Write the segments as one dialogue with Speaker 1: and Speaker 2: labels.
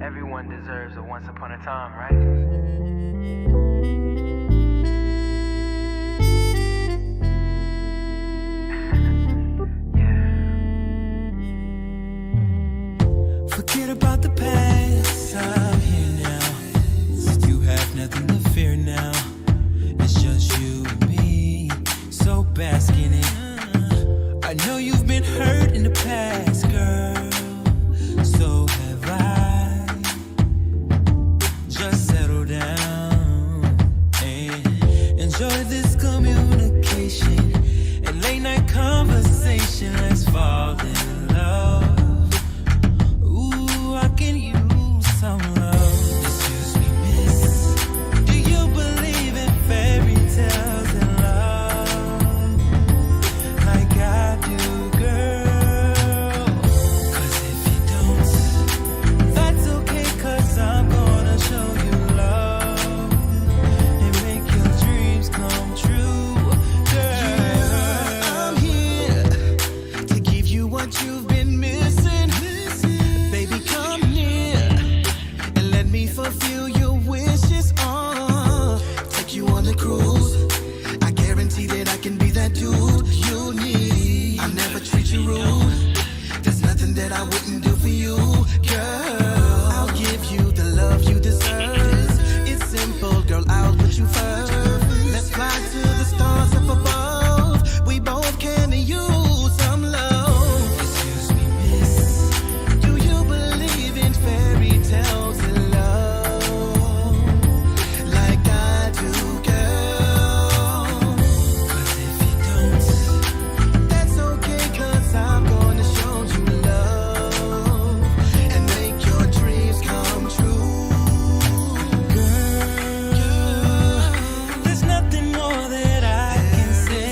Speaker 1: Everyone deserves a once upon a time, right?
Speaker 2: Forget about the past, I'm here now. You have nothing to fear now. It's just you and me, so bask in it. I know you've been hurt in the past, girl. So have I. Just settle down and enjoy this communication and late night conversation. Let's fall in love. I can use some love. Excuse me, miss. Do you believe in fairy tales and love like I do, girl? 'Cause if you don't, that's okay, 'cause I'm gonna show you love and make your dreams come true, girl. I'm here to give you what you've been missing. Baby, come near and let me fulfill your wishes. Take you on the cruise. I guarantee that I can be that dude you need. I'll never treat you rude. There's nothing that I wouldn't do for you, girl. I'll give you the love you deserve. It's simple, girl, I'll put you first. Let's fly to the stars up above. We both can use some love. Excuse me, miss. Do you believe in fairy tales and love like I do, girl? 'Cause if you don't, that's okay, 'cause I'm gonna show you love and make your dreams come true, girl. There's nothing more that I can say.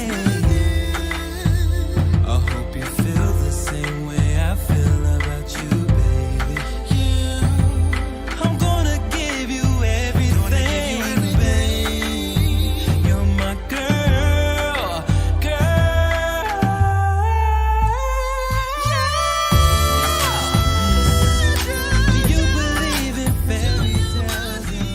Speaker 2: I hope you feel the same way I feel about you, baby. I'm gonna give you everything, babe. You're my girl, girl. Do you believe in fairy tales and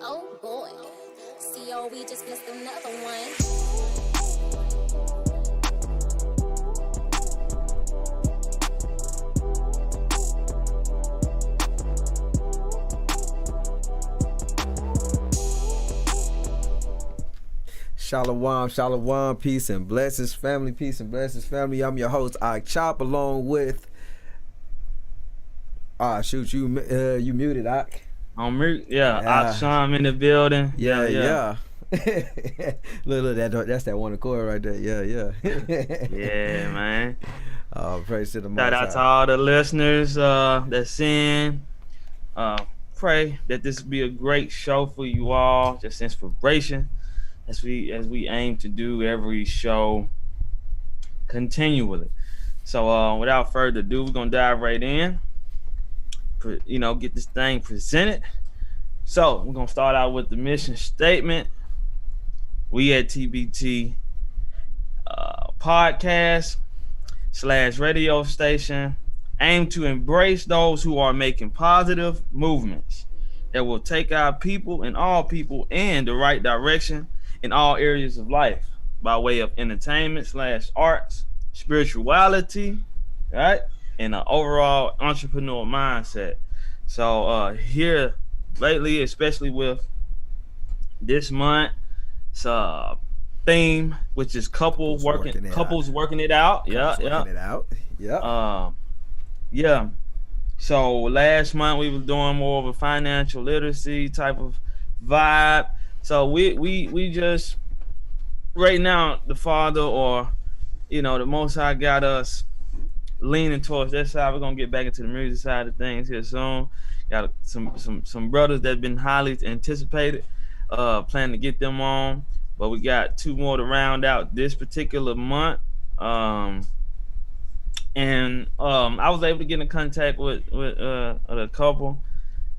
Speaker 3: Oh boy, CO, we just missed another one.
Speaker 4: Shalom, shalom, peace and blessings, family, peace and blessings, family. I'm your host, I Chop, along with you muted, Ak.
Speaker 5: On mute, yeah.
Speaker 4: Yeah.
Speaker 5: Akshan in the building.
Speaker 4: Yeah. Look, that's that one accord right there. Yeah.
Speaker 5: Yeah, man.
Speaker 4: Oh, praise to the Most
Speaker 5: Shout out to
Speaker 4: High.
Speaker 5: all the listeners that's in. Pray that this be a great show for you all, just inspiration, as we aim to do every show continually. So without further ado, we're gonna dive right in. Get this thing presented. So we're gonna start out with the mission statement. We at TBT podcast / radio station aim to embrace those who are making positive movements that will take our people and all people in the right direction in all areas of life by way of entertainment / arts, spirituality, right? And an overall entrepreneurial mindset. So here lately, especially with this month, theme, which is couples working it out. Yeah. So last month we were doing more of a financial literacy type of vibe. So we just right now the Father or the Most High got us leaning towards that side. We're gonna get back into the music side of things here soon. Got some brothers that have been highly anticipated. Plan to get them on, but we got 2 more to round out this particular month. And I was able to get in contact with a couple,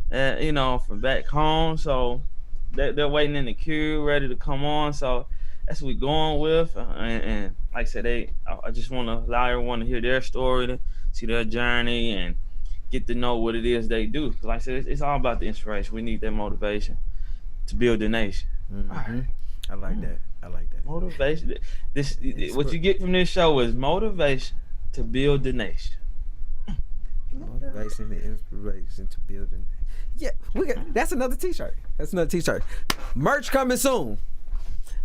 Speaker 5: from back home. So they're waiting in the queue, ready to come on. So that's what we're going with. And like I said, I just want to allow everyone to hear their story, to see their journey, and get to know what it is they do. 'Cause like I said, it's all about the inspiration. We need that motivation to build the nation. All
Speaker 4: Mm-hmm.
Speaker 5: right.
Speaker 4: I like that. I like that.
Speaker 5: Motivation. This what you
Speaker 4: Inspir-
Speaker 5: get from this show is motivation to build the nation.
Speaker 4: Motivation and inspiration to building. Yeah, we got. That's another T-shirt. That's another T-shirt. Merch coming soon.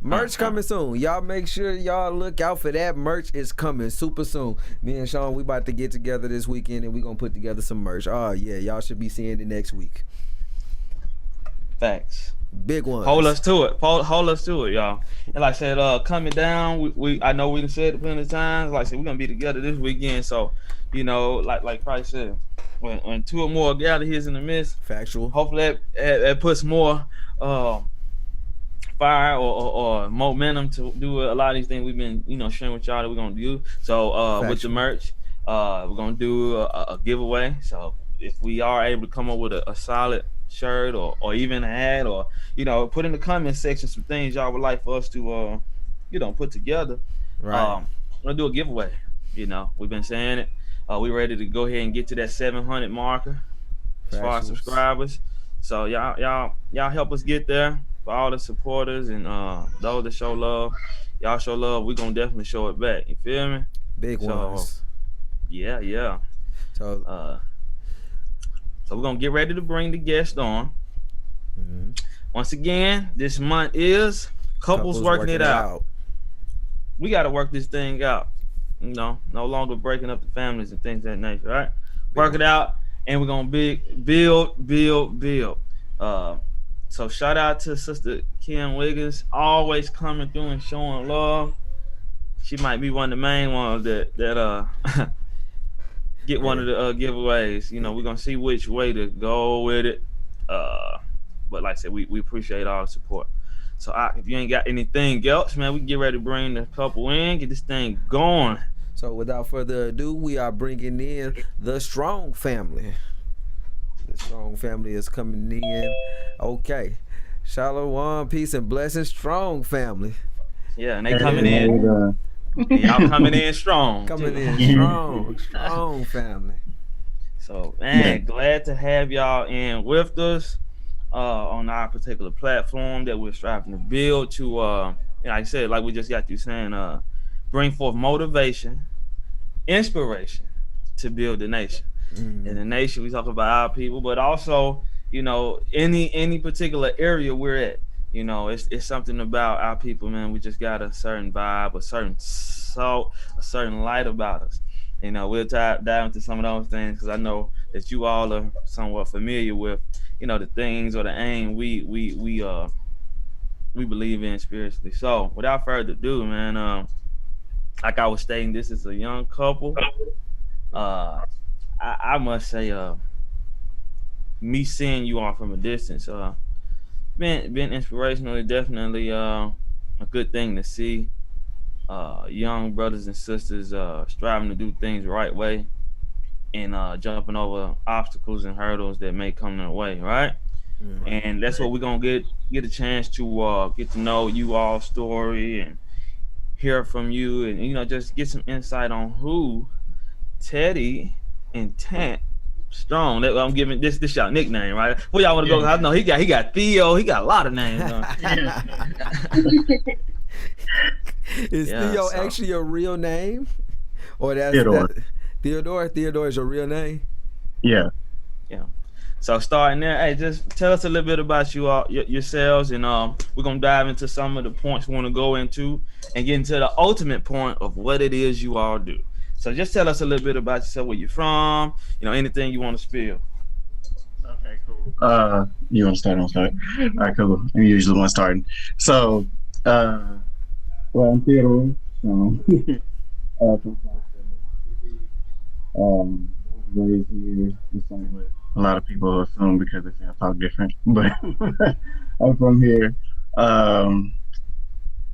Speaker 4: Merch coming soon. Y'all make sure y'all look out for that. Merch is coming super soon. Me and Sean, we about to get together this weekend and we gonna put together some merch. Oh yeah, y'all should be seeing it next week.
Speaker 5: Facts.
Speaker 4: Big ones.
Speaker 5: Hold us to it. Hold us to it, y'all. And like I said, coming down, we I know we done said it plenty of times. Like I said, we're gonna be together this weekend. So, like Christ said, when two or more gather, here's in the midst.
Speaker 4: Factual.
Speaker 5: Hopefully that puts more fire or momentum to do a lot of these things we've been sharing with y'all that we're gonna do. So with the merch, we're gonna do a giveaway. So if we are able to come up with a solid shirt or even a hat, or put in the comment section some things y'all would like for us to put together,
Speaker 4: Right.
Speaker 5: we're gonna do a giveaway. We've been saying it. We're ready to go ahead and get to that 700 marker as far as subscribers. So y'all help us get there. For all the supporters and those that show love, y'all show love, we're gonna definitely show it back. You feel me?
Speaker 4: Big ones.
Speaker 5: Yeah.
Speaker 4: So
Speaker 5: we're gonna get ready to bring the guest on.
Speaker 4: mm-hmm.
Speaker 5: Once again, this month is couples working it out. We gotta work this thing out. No longer breaking up the families and things of that nature, right? Work it out, and we're gonna build. So shout out to Sister Kim Wiggins, always coming through and showing love. She might be one of the main ones that get one of the giveaways. We're gonna see which way to go with it. But like I said, we appreciate all the support. So if you ain't got anything else, man, we can get ready to bring the couple in, get this thing going.
Speaker 4: So without further ado, we are bringing in the Strong family. The Strong family is coming in. Okay. Shalom, peace and blessings, Strong family.
Speaker 5: Yeah, and they coming in. Y'all coming in strong.
Speaker 4: Coming
Speaker 5: too.
Speaker 4: in strong family. So,
Speaker 5: man, glad to have y'all in with us on our particular platform that we're striving to build to, like I said, like we just got you saying, bring forth motivation, inspiration to build the nation. In the nation, we talk about our people, but also, any particular area we're at, it's something about our people, man. We just got a certain vibe, a certain salt, a certain light about us. We'll dive into some of those things because I know that you all are somewhat familiar with, the things or the aim we believe in spiritually. So, without further ado, man, like I was stating, this is a young couple. I must say, me seeing you all from a distance, been inspirational. Definitely a good thing to see. Young brothers and sisters striving to do things the right way and jumping over obstacles and hurdles that may come their way, right? And that's what we're gonna get a chance to get to know you all's story and hear from you, and just get some insight on who Teddy and Tant Strong. That I'm giving this y'all nickname, right? Where y'all want to go? I know he got Theo. He got a lot of names.
Speaker 4: Is Theo actually a real name, or that's Theodore? Theodore is your real name?
Speaker 6: Yeah.
Speaker 5: So starting there, hey, just tell us a little bit about you all, yourselves, and we're gonna dive into some of the points we want to go into, and get into the ultimate point of what it is you all do. So just tell us a little bit about yourself, where you're from, anything you want to spill.
Speaker 6: Okay, cool. You want to start? I'll start. All right, cool. I'm usually the one starting. So, well, I'm Theodore. From raised here, the same way a lot of people assume because they say I talk different, but I'm from here.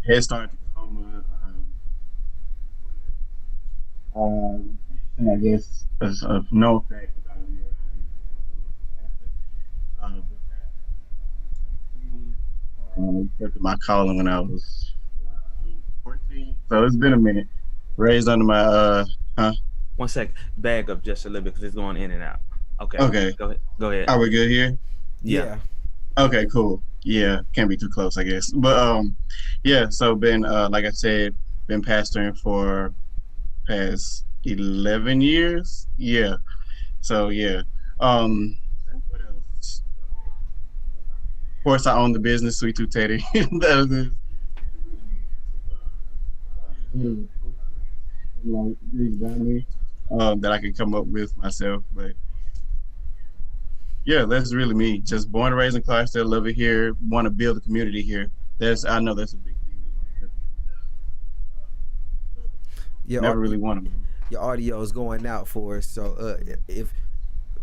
Speaker 6: Head Start Tacoma. I guess as of no fact about me, accepted my calling when I was 14. So it's been a minute. Raised under my huh?
Speaker 5: 1 sec. Bag up just a little bit because it's going in and out. Okay.
Speaker 6: Okay.
Speaker 5: Go ahead. Go ahead.
Speaker 6: Are we good here?
Speaker 5: Yeah.
Speaker 6: Okay, cool. Yeah, can't be too close, I guess. But yeah, so been like I said, been pastoring for past 11 years. Yeah. So yeah. What else? Of course I own the business, Sweet Tooth Teddy. That is like these got me that I can come up with myself. But yeah, that's really me. Just born and raised in Clarksdale, love it here, want to build a community here. I know that's a big thing.
Speaker 4: Your,
Speaker 6: Never really want to.
Speaker 4: your audio is going out for us. So if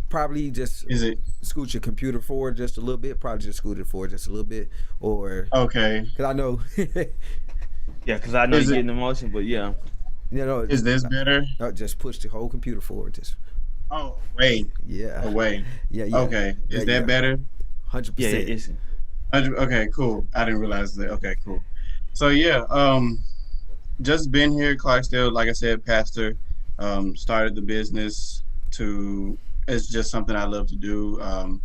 Speaker 4: probably just
Speaker 6: Is it
Speaker 4: scoot your computer forward just a little bit. Probably just scoot it forward just a little bit, or
Speaker 6: okay?
Speaker 4: because I know,
Speaker 5: Yeah, because I know
Speaker 6: Is
Speaker 5: you're
Speaker 6: it-
Speaker 5: getting emotion, but yeah.
Speaker 4: you know,
Speaker 6: Is this better?
Speaker 4: just push the whole computer forward. Just
Speaker 6: Oh, wait,
Speaker 4: yeah,
Speaker 6: away.
Speaker 4: yeah, yeah.
Speaker 6: Okay, is that better?
Speaker 4: 100%.
Speaker 5: Yeah, it's
Speaker 6: Okay, cool. I didn't realize that. Okay, cool. So yeah, just been here, Clarksdale. Like I said, pastor. Started the business it's just something I love to do. Like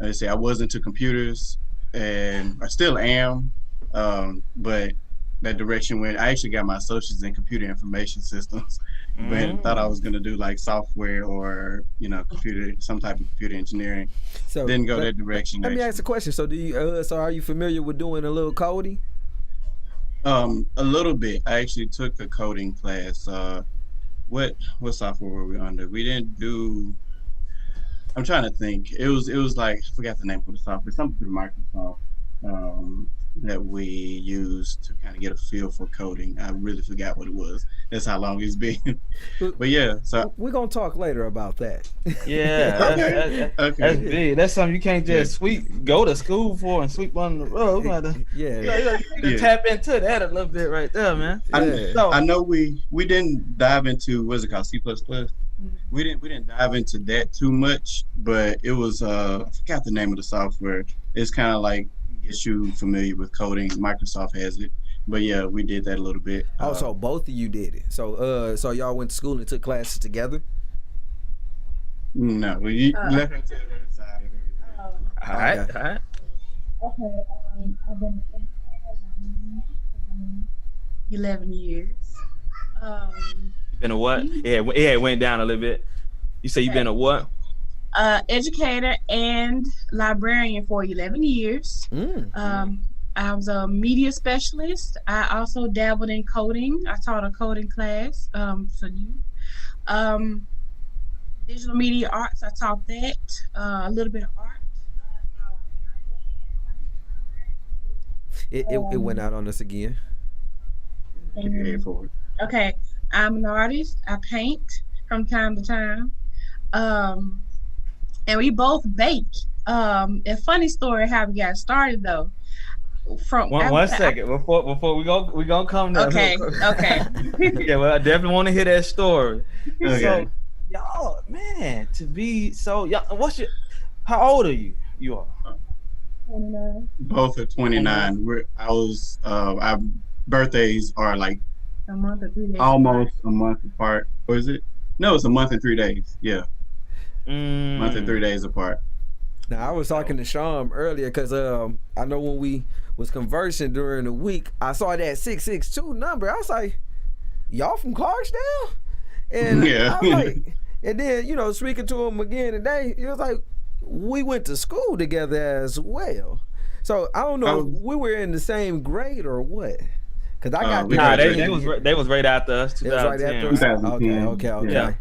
Speaker 6: I say, I was into computers, and I still am. But that direction went. I actually got my associates in computer information systems, but thought I was gonna do like software or some type of computer engineering.
Speaker 4: So
Speaker 6: Didn't go that direction.
Speaker 4: Let me ask a question. So do you? So are you familiar with doing a little coding?
Speaker 6: A little bit. I actually took a coding class. What software were we under? We didn't do. I'm trying to think. It was like I forgot the name of the software. Something through Microsoft that we used to kind of get a feel for coding. I really forgot what it was. That's how long it's been. But yeah, so
Speaker 4: We're gonna talk later about that.
Speaker 5: yeah.
Speaker 6: Okay.
Speaker 5: That's big. That's something you can't just go to school for and sweep under the rug. You gotta,
Speaker 4: Yeah.
Speaker 5: you gotta
Speaker 6: Yeah.
Speaker 5: tap into that a little bit right there, man.
Speaker 4: Yeah.
Speaker 5: So,
Speaker 6: I know we didn't dive into what's it called, C++. We didn't dive into that too much, but it was I forgot the name of the software. It's kind of like gets you familiar with coding. Microsoft has it, but yeah, we did that a little bit.
Speaker 4: Also, both of you did it. So y'all went to school and took classes together.
Speaker 6: No, we left it to the other side of everything.
Speaker 5: all right,
Speaker 4: Okay.
Speaker 5: all right.
Speaker 7: Okay, I've been 11 years.
Speaker 5: Been a what? Yeah, it went down a little bit. You say you been a what?
Speaker 7: Educator and librarian for 11 years. I was a media specialist. I also dabbled in coding. I taught a coding class for you. Digital media arts, I taught that. A little bit of art.
Speaker 4: It went out on us again.
Speaker 6: Keep your head forward.
Speaker 7: Okay, I'm an artist. I paint from time to time. And we both bake. A funny story how we got started though.
Speaker 5: One second before we gonna come there.
Speaker 7: Okay.
Speaker 5: Yeah, well, I definitely want to hear that story.
Speaker 6: Okay.
Speaker 5: So, y'all, man, how old are you? You are.
Speaker 6: Both are 29. Our birthdays are like
Speaker 7: A month or 3 days.
Speaker 6: almost a month apart. Or is it? No, it's a month and 3 days. Yeah, month and 3 days apart.
Speaker 4: Now I was talking to Sean earlier because I know when we was conversing during the week, I saw that 662 number. I was like, y'all from Clarksdale? And
Speaker 6: Yeah.
Speaker 4: I was like, and then speaking to him again today, he was like, we went to school together as well. So I don't know if we were in the same grade or what. Cause I got
Speaker 5: they was right after us.
Speaker 4: It was right
Speaker 5: 2010.
Speaker 4: after us.
Speaker 6: 2010.
Speaker 4: Okay.
Speaker 5: Yeah.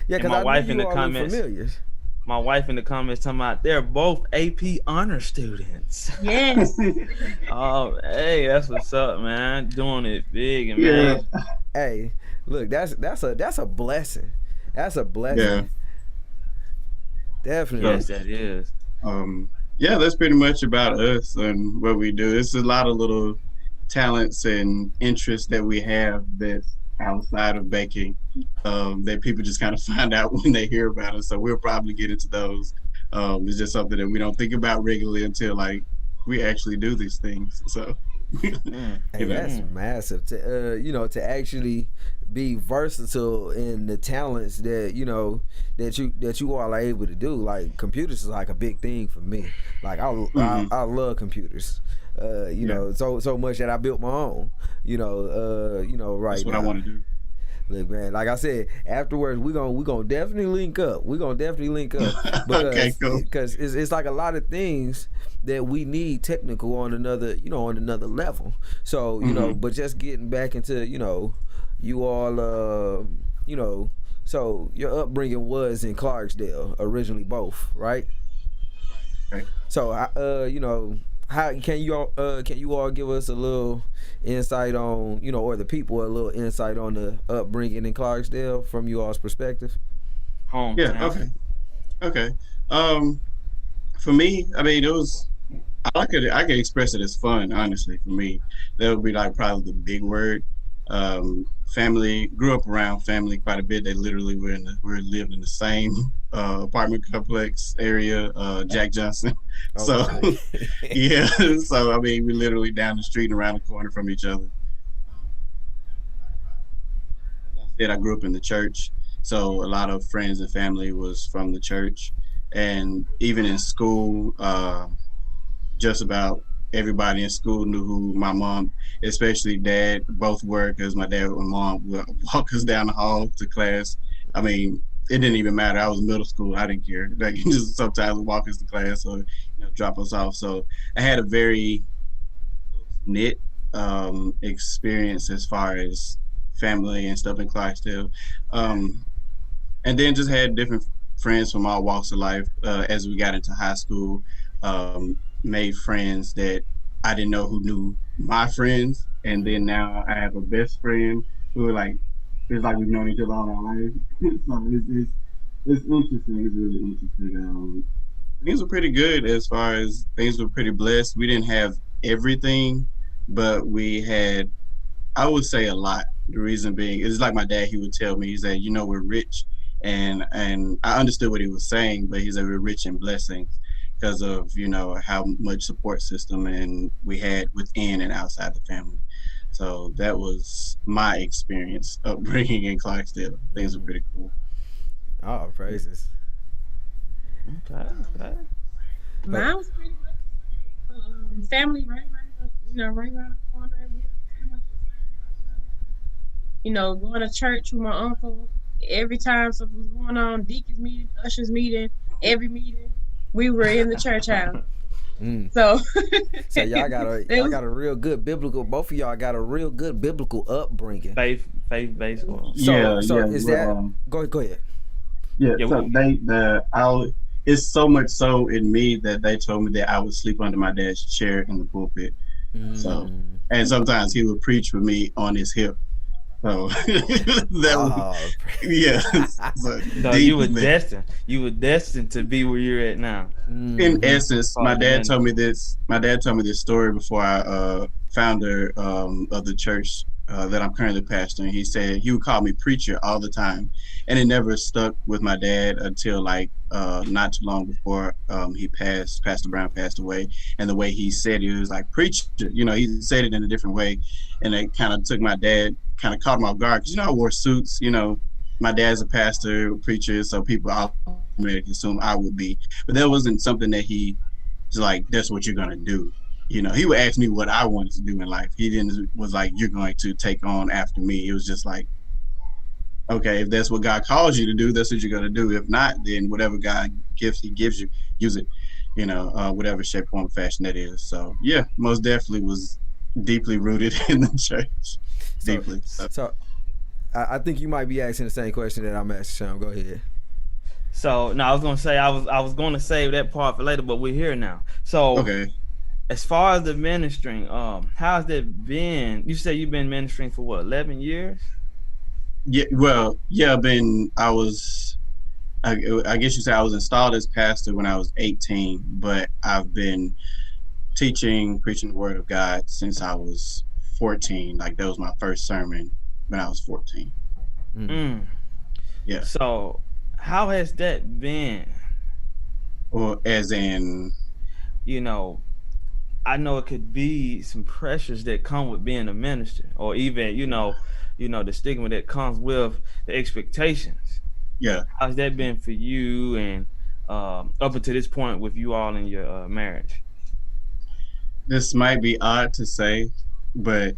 Speaker 4: Yeah,
Speaker 5: And
Speaker 4: because
Speaker 5: my
Speaker 4: I
Speaker 5: wife
Speaker 4: knew
Speaker 5: in
Speaker 4: you
Speaker 5: the
Speaker 4: all looked
Speaker 5: comments-
Speaker 4: familiar.
Speaker 5: My wife in the comments talking about they're both AP honor students.
Speaker 7: Yes.
Speaker 5: Oh, hey, that's what's up, man. Doing it big and
Speaker 6: Yeah.
Speaker 5: man.
Speaker 4: Hey, look, that's a blessing. That's a blessing.
Speaker 6: Yeah.
Speaker 4: Definitely.
Speaker 5: Yes, that is.
Speaker 6: Yeah, that's pretty much about us and what we do. It's a lot of little talents and interests that we have that's outside of baking that people just kind of find out when they hear about us. So we'll probably get into those. It's just something that we don't think about regularly until like we actually do these things. So
Speaker 4: Hey, that's massive. To actually be versatile in the talents that you all are able to do. Like computers is like a big thing for me. Like I love computers. So much that I built my own. Right
Speaker 6: That's what I
Speaker 4: now.
Speaker 6: want to do.
Speaker 4: Look, man, like I said, afterwards we gonna definitely link up. We gonna definitely link up
Speaker 6: Okay, cool.
Speaker 4: because it's like a lot of things that we need technical on another level. So but just getting back into you all so your upbringing was in Clarksdale originally, both, right?
Speaker 6: Right.
Speaker 4: So how can you all give us a little insight on or the people a little insight on the upbringing in Clarksdale from you all's perspective?
Speaker 6: Yeah. Okay. Um, for me, I mean, it was. I could express it as fun. Honestly, for me, that would be like probably the big word. Family, grew up around family quite a bit. They literally we lived in the same apartment complex area, Jack Johnson. So
Speaker 4: Okay.
Speaker 6: yeah, so I mean, we literally down the street and around the corner from each other. As I said, I grew up in the church, so a lot of friends and family was from the church, and even in school, just about everybody in school knew who my mom, especially dad, both were, because my dad and mom would walk us down the hall to class. I mean, it didn't even matter. I was middle school. I didn't care. Like, just sometimes walk us to class or drop us off. So I had a very knit experience as far as family and stuff in Clarksdale. And then just had different friends from all walks of life as we got into high school. Made friends that I didn't know who knew my friends, and then now I have a best friend who it's like we've known each other all our life. So it's interesting. It's really interesting. Things were pretty good as far as things were pretty blessed. We didn't have everything, but we had, I would say, a lot. The reason being, it's like my dad, he would tell me, he said, we're rich. And I understood what he was saying, but he said we're rich in blessings because of, how much support system and we had within and outside the family. So that was my experience upbringing in Clarksdale. Things were pretty cool.
Speaker 4: Oh, praises.
Speaker 5: Okay.
Speaker 7: Mine was pretty much family right around the corner. We pretty much going to church with my uncle. Every time something was going on, deacons meeting, ushers meeting, every meeting, we were in the church house. So
Speaker 4: y'all got a real good biblical. Both of y'all got a real good biblical upbringing.
Speaker 5: Faith based.
Speaker 4: So is that? Go ahead.
Speaker 6: Yeah. So it's so much so in me that they told me that I would sleep under my dad's chair in the pulpit. So, and sometimes he would preach with me on his hip. So yeah.
Speaker 5: So you were destined to be where you're at now.
Speaker 6: In essence, my dad told me this story before I founder of the church that I'm currently pastoring. He said he would call me preacher all the time, and it never stuck with my dad until not too long before Pastor Brown passed away. And the way he said it was like preacher, he said it in a different way, and it kind of took my dad, kind of caught him off guard, because I wore suits. My dad's a pastor, preacher, so people automatically assume I would be, but that wasn't something that he was like, that's what you're gonna do. He would ask me what I wanted to do in life. He was like, you're going to take on after me. It was just like, okay, if that's what God calls you to do, that's what you're going to do. If not, then whatever God he gives you, use it, whatever shape, form, or fashion that is. So yeah, most definitely was deeply rooted in the church. Deeply.
Speaker 4: So I think you might be asking the same question that I'm asking, Sean. Go ahead.
Speaker 5: So no, I was gonna say I was gonna save that part for later, but we're here now. So okay. As far as the ministering, how's that been? You say you've been ministering for what, 11 years?
Speaker 6: Yeah, well, yeah, I guess you say I was installed as pastor when I was 18, but I've been preaching the word of God since I was 14. Like that was my first sermon when I was 14. Yeah.
Speaker 5: So how has that been?
Speaker 6: Or as in,
Speaker 5: I know it could be some pressures that come with being a minister, or even the stigma that comes with the expectations.
Speaker 6: Yeah.
Speaker 5: How's that been for you, and up until this point with you all in your marriage?
Speaker 6: This might be odd to say, but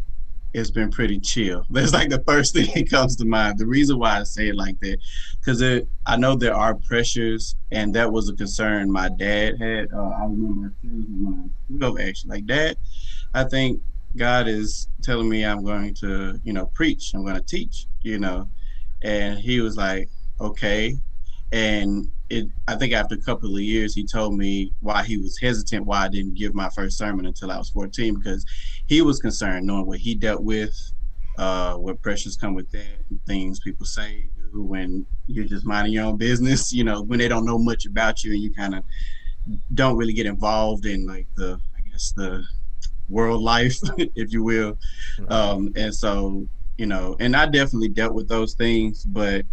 Speaker 6: it's been pretty chill. That's like the first thing that comes to mind. The reason why I say it like that, because I know there are pressures, and that was a concern my dad had. I remember when I was 12, actually, like, Dad, I think God is telling me I'm going to, preach. I'm going to teach, and he was like, okay. And I think after a couple of years, he told me why he was hesitant, why I didn't give my first sermon until I was 14, because he was concerned, knowing what he dealt with, what pressures come with that, things people say, do when you're just minding your own business, when they don't know much about you and you kind of don't really get involved in like the world life, if you will. And so, and I definitely dealt with those things, but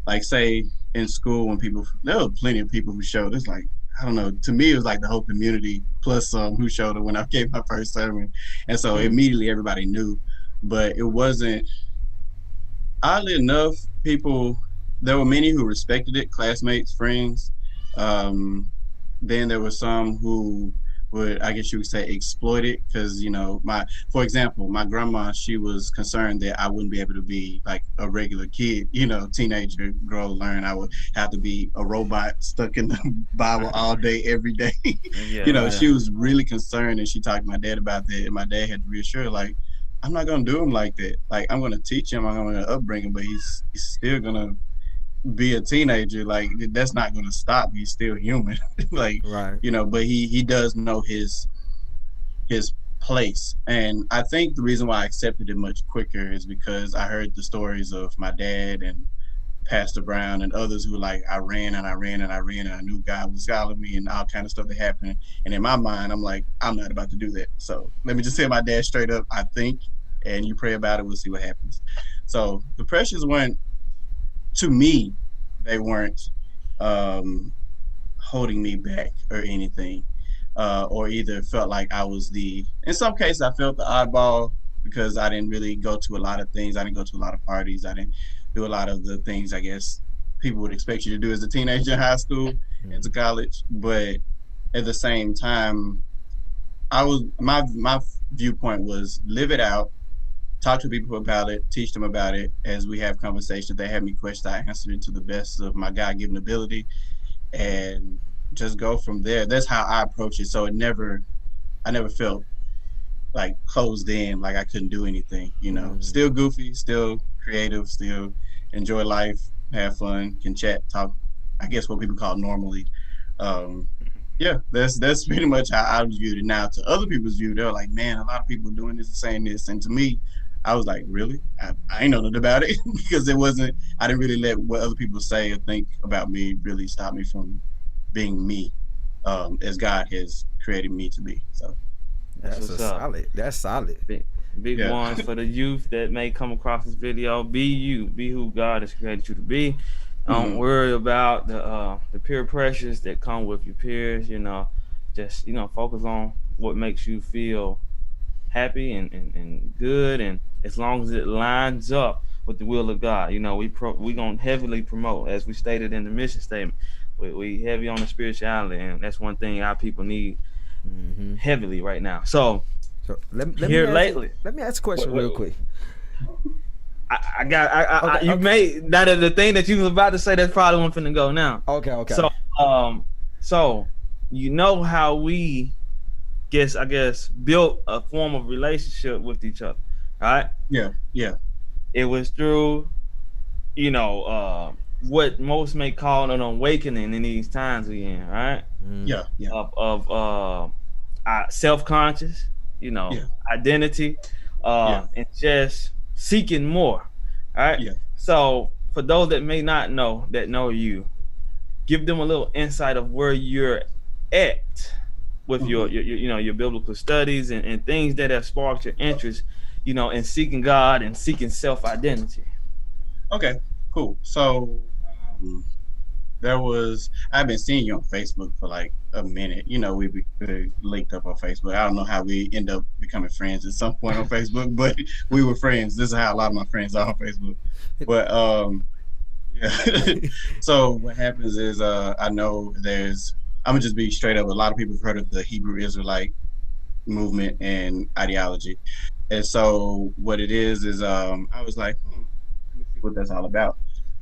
Speaker 6: like, say in school, when there were plenty of people who showed, it's like, I don't know, to me, it was like the whole community plus some who showed it when I gave my first sermon. And so immediately everybody knew, but it wasn't, oddly enough, there were many who respected it, classmates, friends. Then there were some who would, I guess you would say, exploit it, because for example, my grandma, she was concerned that I wouldn't be able to be like a regular kid, teenager, grow, learn. I would have to be a robot stuck in the Bible all day, every day. She was really concerned, and she talked to my dad about that, and my dad had to reassure her, like, I'm not gonna do him like that. Like, I'm gonna teach him, I'm gonna upbring him, but he's still gonna be a teenager. Like, that's not going to stop. He's still human. Like,
Speaker 4: right.
Speaker 6: But he does know his place. And I think the reason why I accepted it much quicker is because I heard the stories of my dad and Pastor Brown and others who, like, I ran and I ran and I ran, and I knew God was calling me and all kind of stuff that happened. And in my mind, I'm like, I'm not about to do that. So let me just tell my dad straight up, I think, and you pray about it, we'll see what happens. So the pressures weren't, to me, they weren't holding me back or anything, or either felt like I was in some cases I felt the oddball, because I didn't really go to a lot of things. I didn't go to a lot of parties. I didn't do a lot of the things I guess people would expect you to do as a teenager in high school, into college. But at the same time, my viewpoint was live it out, talk to people about it, teach them about it. As we have conversations, they have me questions, I answer it to the best of my God-given ability, and just go from there. That's how I approach it. So I never felt like closed in, like I couldn't do anything, Still goofy, still creative, still enjoy life, have fun, can chat, talk, I guess what people call normally. That's pretty much how I viewed it. Now, to other people's view, they're like, man, a lot of people doing this and saying this. And to me, I was like, really? I ain't know nothing about it, because I didn't really let what other people say or think about me really stop me from being me, as God has created me to be. So
Speaker 5: that's
Speaker 4: solid. That's solid.
Speaker 5: Big ones for the youth that may come across this video. Be you. Be who God has created you to be. Don't worry about the peer pressures that come with your peers. Just focus on what makes you feel happy and good, and as long as it lines up with the will of God. We gonna heavily promote, as we stated in the mission statement. We heavy on the spirituality, and that's one thing our people need heavily right now. So
Speaker 4: let me ask a question real quick.
Speaker 5: You made that the thing that you was about to say. That's probably one finna go now.
Speaker 4: Okay.
Speaker 5: So how we I guess built a form of relationship with each other, right?
Speaker 6: Yeah.
Speaker 5: It was through, what most may call an awakening in these times we in, right?
Speaker 6: Yeah.
Speaker 5: Of self-conscious, identity, and just seeking more, right?
Speaker 6: Yeah.
Speaker 5: So for those that may not know, that know you, give them a little insight of where you're at with your biblical studies and things that have sparked your interest, in seeking God and seeking self-identity.
Speaker 6: Okay, cool. So I've been seeing you on Facebook for like a minute. You know, we linked up on Facebook. I don't know how we end up becoming friends at some point on Facebook, but we were friends. This is how a lot of my friends are on Facebook. But yeah. So what happens is I know I'm gonna just be straight up. A lot of people have heard of the Hebrew Israelite movement and ideology. And so what it is I was like, let me see what that's all about.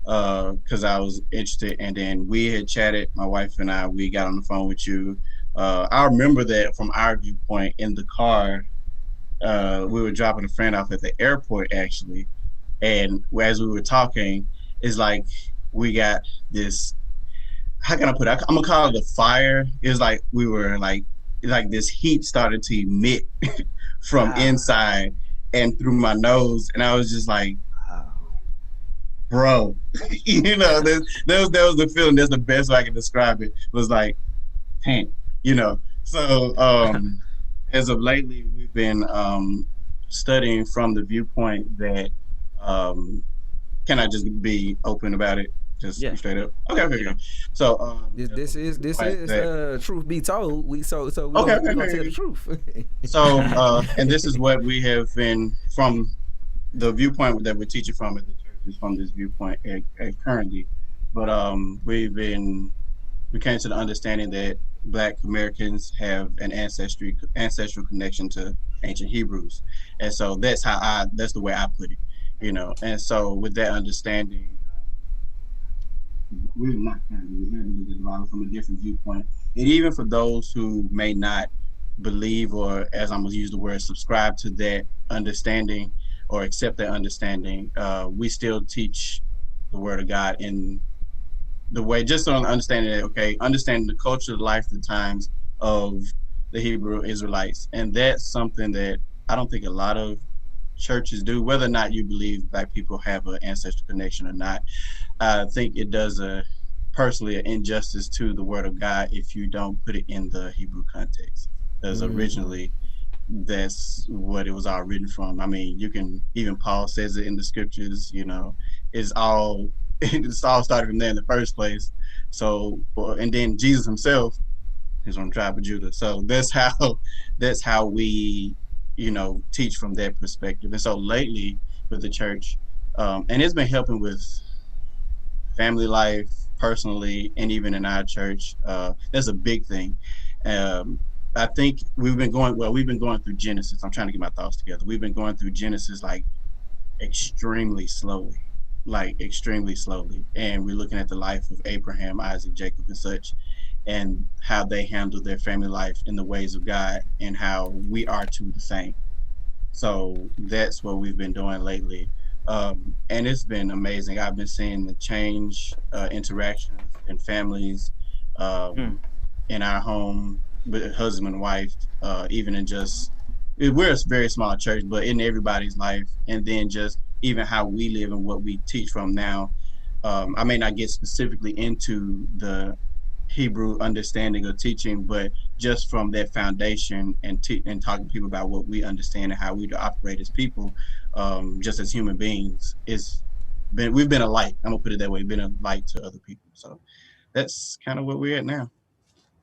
Speaker 6: Because I was interested, and then we had chatted, my wife and I, we got on the phone with you. I remember that from our viewpoint in the car, we were dropping a friend off at the airport actually. And as we were talking, it's like we got this, how can I put it? I'm gonna call it a fire. It's like we were like this heat started to emit from inside and through my nose, and I was just like, bro, you know, that was the feeling. That's the best way I can describe it. Was like, tank, you know. So as of lately, we've been studying from the viewpoint that can I just be open about it? Just be straight up. Okay. So
Speaker 4: this is truth be told. We gonna tell the truth.
Speaker 6: So and this is what we have been from the viewpoint that we're teaching from at the church is from this viewpoint currently. But we came to the understanding that Black Americans have an ancestral connection to ancient Hebrews, and so that's the way I put it, you know. And so with that understanding, we had to develop from a different viewpoint, and even for those who may not believe, or as I'm gonna use the word, subscribe to that understanding or accept that understanding, we still teach the Word of God in the way, just on understanding that, okay, understanding the culture, the life, the times of the Hebrew Israelites. And that's something that I don't think a lot of churches do, whether or not you believe Black people have an ancestral connection or not. I think it does personally an injustice to the Word of God if you don't put it in the Hebrew context. Because originally, that's what it was all written from. I mean, you can, even Paul says it in the scriptures, you know, it's all started from there in the first place. So, and then Jesus himself is from the tribe of Judah. So that's how we, you know, teach from that perspective. And so lately with the church, and it's been helping with family life, personally, and even in our church, that's a big thing. I think we've been going through Genesis. I'm trying to get my thoughts together. We've been going through Genesis like extremely slowly. And we're looking at the life of Abraham, Isaac, Jacob, and such, and how they handled their family life in the ways of God, and how we are to the same. So that's what we've been doing lately. And it's been amazing. I've been seeing the change, interactions in families, in our home, with husband and wife, even in just, we're a very small church, but in everybody's life, and then just even how we live and what we teach from now. I may not get specifically into the Hebrew understanding or teaching, but just from that foundation and talking to people about what we understand and how we operate as people, just as human beings, we've been a light. I'm gonna put it that way, been a light to other people. So that's kind of where we're at now.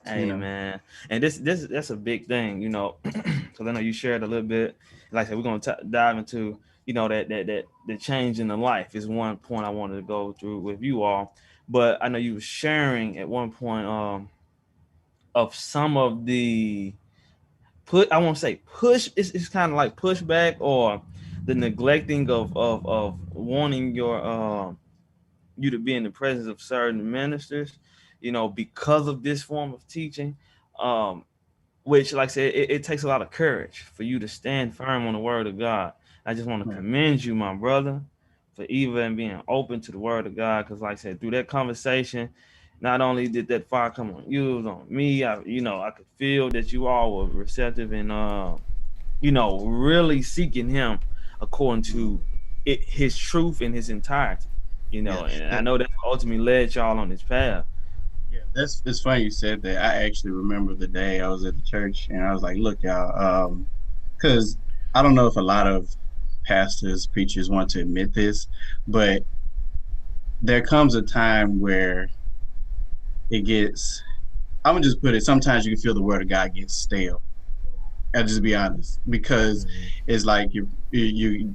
Speaker 5: Hey, man, and that's a big thing, you know, because I know you shared a little bit. Like I said, we're gonna dive into, you know, that the change in the life is one point I wanted to go through with you all. But I know you were sharing at one point of some of the I won't say push. It's kind of like pushback or the neglecting of wanting your you to be in the presence of certain ministers, you know, because of this form of teaching, which, like I said, it takes a lot of courage for you to stand firm on the Word of God. I just want to commend you, my brother, for even being open to the Word of God, because, like I said, through that conversation, not only did that fire come on you, it was on me. I could feel that you all were receptive and, you know, really seeking Him according to His truth in His entirety. You know, and I know that ultimately led y'all on this path.
Speaker 6: Yeah, it's funny you said that. I actually remember the day I was at the church and I was like, look, y'all, because I don't know if a lot of pastors, preachers want to admit this, but there comes a time where it gets. I'm gonna just put it. Sometimes you can feel the word of God gets stale. I'll just be honest, because it's like you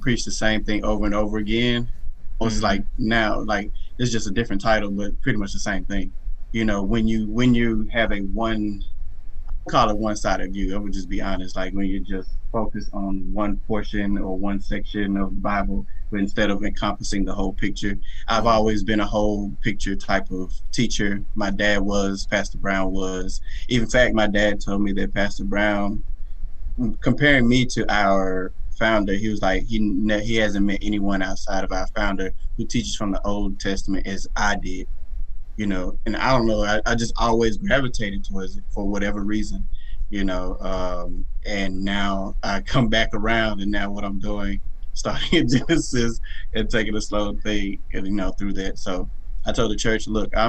Speaker 6: preach the same thing over and over again. Or it's like now, like it's just a different title, but pretty much the same thing. You know, when you have a one, call it one-sided view. I would just be honest, like when you just focus on one portion or one section of the Bible, but instead of encompassing the whole picture. I've always been a whole picture type of teacher. My dad was, Pastor Brown was. In fact, my dad told me that Pastor Brown, comparing me to our founder, he was like, he hasn't met anyone outside of our founder who teaches from the Old Testament as I did. You know, and I don't know, I just always gravitated towards it for whatever reason, you know. And now I come back around, and now what I'm doing, starting in Genesis and taking a slow thing, and you know, through that. So I told the church, look, I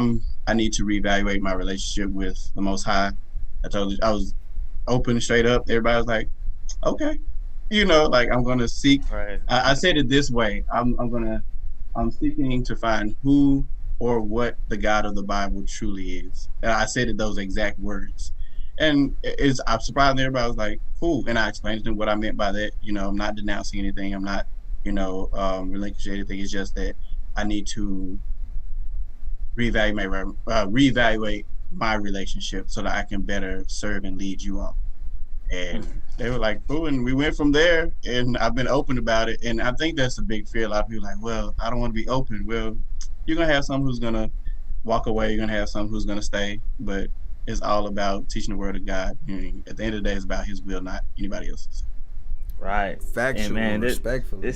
Speaker 6: need to reevaluate my relationship with the Most High. I was open, straight up. Everybody was like, okay, you know, like I'm gonna seek.
Speaker 5: Right.
Speaker 6: I said it this way: I'm seeking to find who or what the God of the Bible truly is. And I said it those exact words. And I'm surprised everybody was like, cool. And I explained to them what I meant by that. You know, I'm not denouncing anything. I'm not, you know, relinquishing anything. It's just that I need to reevaluate my relationship so that I can better serve and lead you all. And they were like, cool. And we went from there, and I've been open about it. And I think that's a big fear. A lot of people are like, well, I don't want to be open. Well, you're going to have someone who's going to walk away. You're going to have someone who's going to stay. But it's all about teaching the word of God. At the end of the day, it's about his will, not anybody else's.
Speaker 5: Right.
Speaker 4: Factual,
Speaker 5: and man,
Speaker 4: respectfully.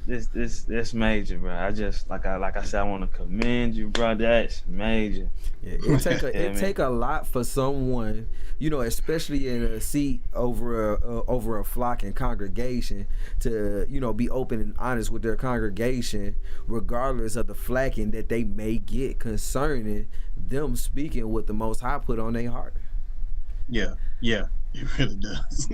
Speaker 5: This major, bro. I just like I said, I want to commend you, bro. That's major.
Speaker 4: Yeah, it take a lot for someone, you know, especially in a seat over a flock and congregation, to, you know, be open and honest with their congregation, regardless of the flacking that they may get concerning them speaking what the Most High put on their heart.
Speaker 6: Yeah, it really does.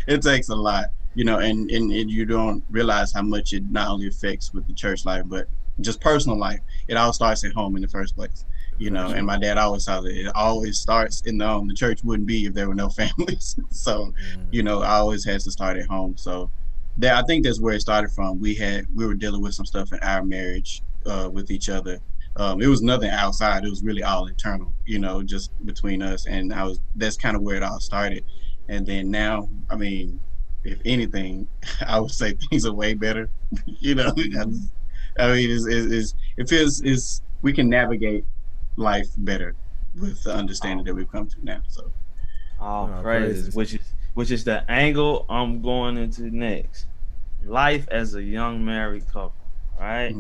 Speaker 6: It takes a lot, you know, and you don't realize how much it not only affects with the church life, but just personal life. It all starts at home in the first place, you know. And my dad always saw that it always starts in the home. The church wouldn't be if there were no families. So, you know, I always has to start at home. So I think that's where it started from. We were dealing with some stuff in our marriage with each other. It was nothing outside. It was really all internal, you know, just between us. And that's kind of where it all started. And then now, I mean, if anything, I would say things are way better. You know, I mean, it feels we can navigate life better with the understanding that we've come to now. So,
Speaker 5: praises, which is the angle I'm going into next. Life as a young married couple, right?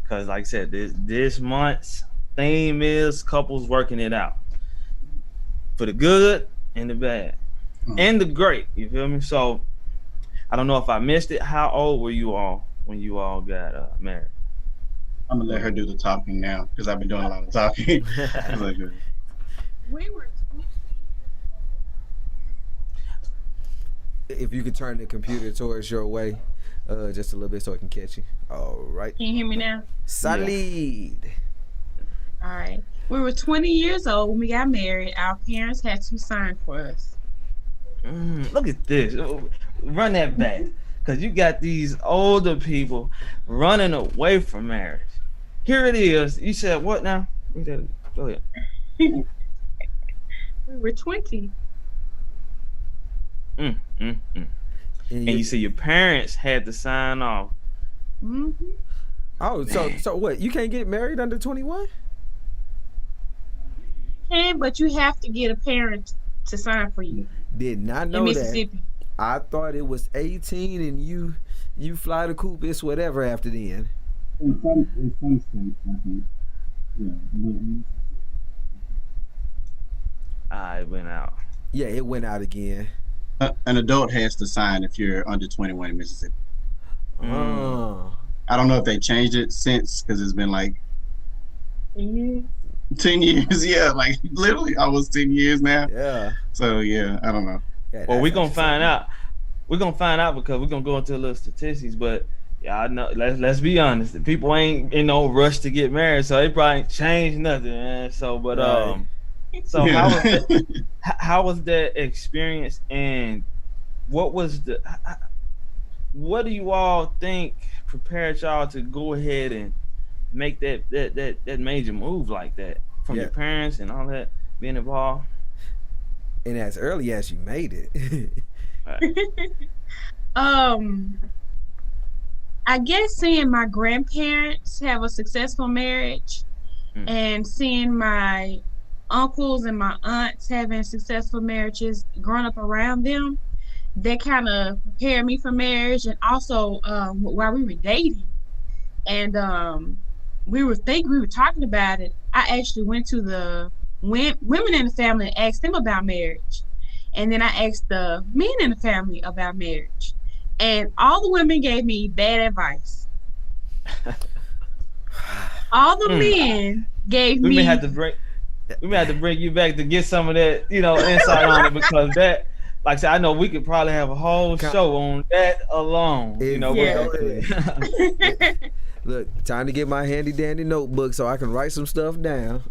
Speaker 5: Because, like I said, this month's theme is couples working it out for the good and the bad and the great. You feel me? So, I don't know if I missed it. How old were you all when you all got married?
Speaker 6: I'm gonna let her do the talking now because I've been doing a lot of talking.
Speaker 7: We were 20.
Speaker 4: If you could turn the computer towards your way, just a little bit so it can catch you. All right.
Speaker 7: Can you hear me now?
Speaker 4: Solid.
Speaker 7: All right. We were 20 years old when we got married. Our parents had to sign for us.
Speaker 5: Look at this. Run that back. Because you got these older people running away from marriage. Here it is. You said what now? Go ahead.
Speaker 7: We were 20.
Speaker 5: And you see your parents had to sign off.
Speaker 4: Oh, so what? You can't get married under 21?
Speaker 7: Can, but you have to get a parent to sign for you.
Speaker 4: Did not know
Speaker 7: in
Speaker 4: that.
Speaker 7: Mississippi.
Speaker 4: I thought it was 18 and you fly the coop, it's whatever after then.
Speaker 6: In some states, I think. Yeah.
Speaker 5: It went out.
Speaker 4: Yeah, it went out again.
Speaker 6: An adult has to sign if you're under 21 in Mississippi. I don't know if they changed it since, because it's been like 10 years. Yeah, like literally almost 10 years now.
Speaker 4: Yeah.
Speaker 6: So yeah, I don't know.
Speaker 4: Yeah,
Speaker 5: well, we're gonna find out. We're gonna find out because we're gonna go into a little statistics. But Yeah, I know. Let's be honest. The people ain't in no rush to get married, so they probably ain't changed nothing, man. So, but
Speaker 4: Right.
Speaker 5: so
Speaker 6: Yeah.
Speaker 5: how was that experience, and what was what do you all think prepared y'all to go ahead and make that major move like that from
Speaker 4: Yeah.
Speaker 5: your parents and all that being involved?
Speaker 4: And as early as you made it.
Speaker 5: Right.
Speaker 7: Um, I guess seeing my grandparents have a successful marriage
Speaker 5: Mm.
Speaker 7: and seeing my uncles and my aunts having successful marriages growing up around them, that kind of prepared me for marriage. And also, while we were dating and we were talking about it, I actually went to the women in the family and asked them about marriage. And then I asked the men in the family about marriage. And all the women gave me bad advice. All the
Speaker 5: Mm.
Speaker 7: men gave
Speaker 5: We
Speaker 7: me
Speaker 5: may have to bring you back to get some of that, insight on it, because that, like I said, I know we could probably have a whole show on that alone.
Speaker 4: Exactly.
Speaker 7: yeah.
Speaker 4: Look, time to get my handy dandy notebook so I can write some stuff down.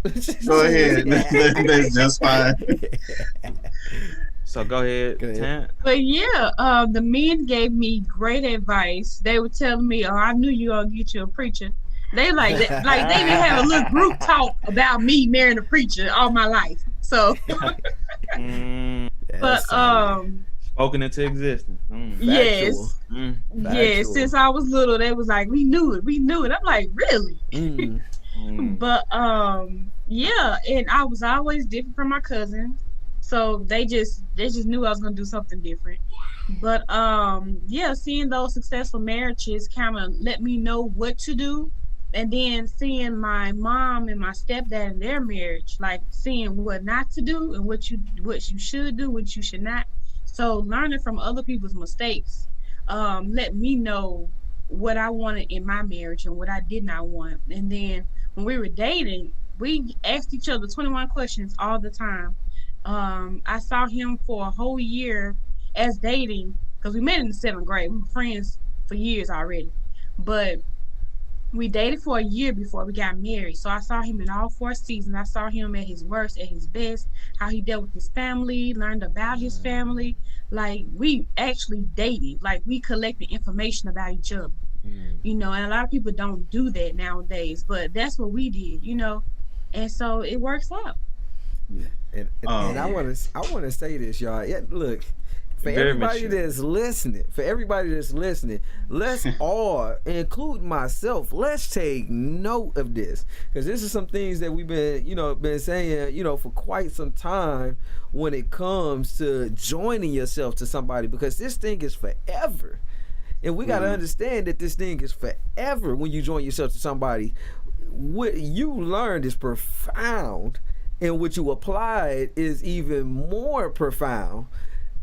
Speaker 6: Go ahead. That's just fine.
Speaker 5: So go ahead, Tant.
Speaker 7: But yeah, the men gave me great advice. They were telling me, "Oh, I knew you were gonna get you a preacher." They like they didn't have a little group talk about me marrying a preacher all my life. So, but
Speaker 5: spoken into existence.
Speaker 7: Yes, yes. Since I was little, they was like, "We knew it. I'm like, "Really?" But yeah, and I was always different from my cousins, so they just knew I was gonna do something different. But yeah, seeing those successful marriages kind of let me know what to do. And then seeing my mom and my stepdad in their marriage, like seeing what not to do and what you should do, what you should not. So learning from other people's mistakes let me know what I wanted in my marriage and what I did not want. And then when we were dating, we asked each other 21 questions all the time. I saw him for a whole year as dating because we met in the 7th grade. We were friends for years already. But we dated for a year before we got married. So I saw him in all 4 seasons. I saw him at his worst, at his best, how he dealt with his family, learned about his family. Like, we actually dated. Like, we collected information about each other. And a lot of people don't do that nowadays, but that's what we did, and so it works out.
Speaker 4: And I want to say this, y'all. Yeah, look, for everybody that's listening, let's all, include myself, let's take note of this, because this is some things that we've been saying, for quite some time when it comes to joining yourself to somebody, because this thing is forever. And we got to understand that this thing is forever when you join yourself to somebody. What you learned is profound, and what you applied is even more profound.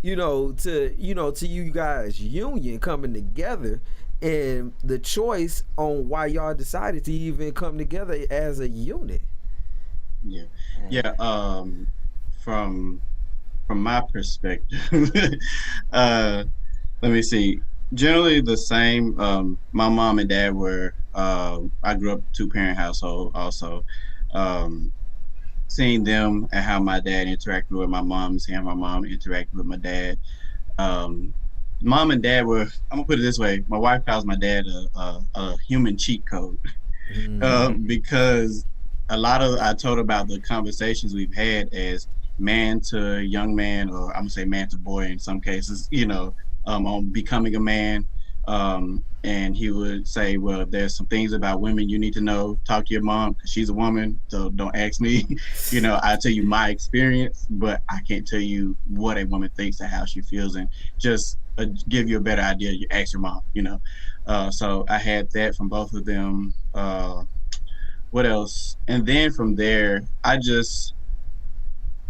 Speaker 4: To you guys' union coming together, and the choice on why y'all decided to even come together as a unit.
Speaker 6: Yeah. From my perspective, let me see. Generally the same. My mom and dad were. I grew up 2-parent household also. Seeing them and how my dad interacted with my mom, seeing how my mom interacted with my dad. Mom and dad were, I'm gonna put it this way, my wife calls my dad a human cheat code. Because I told about the conversations we've had as man to young man, or I'm gonna say man to boy in some cases, on becoming a man. And he would say, well, there's some things about women you need to know. Talk to your mom because she's a woman, so don't ask me. I tell you my experience, but I can't tell you what a woman thinks and how she feels, and just give you a better idea. You ask your mom, So I had that from both of them. What else? And then from there, I don't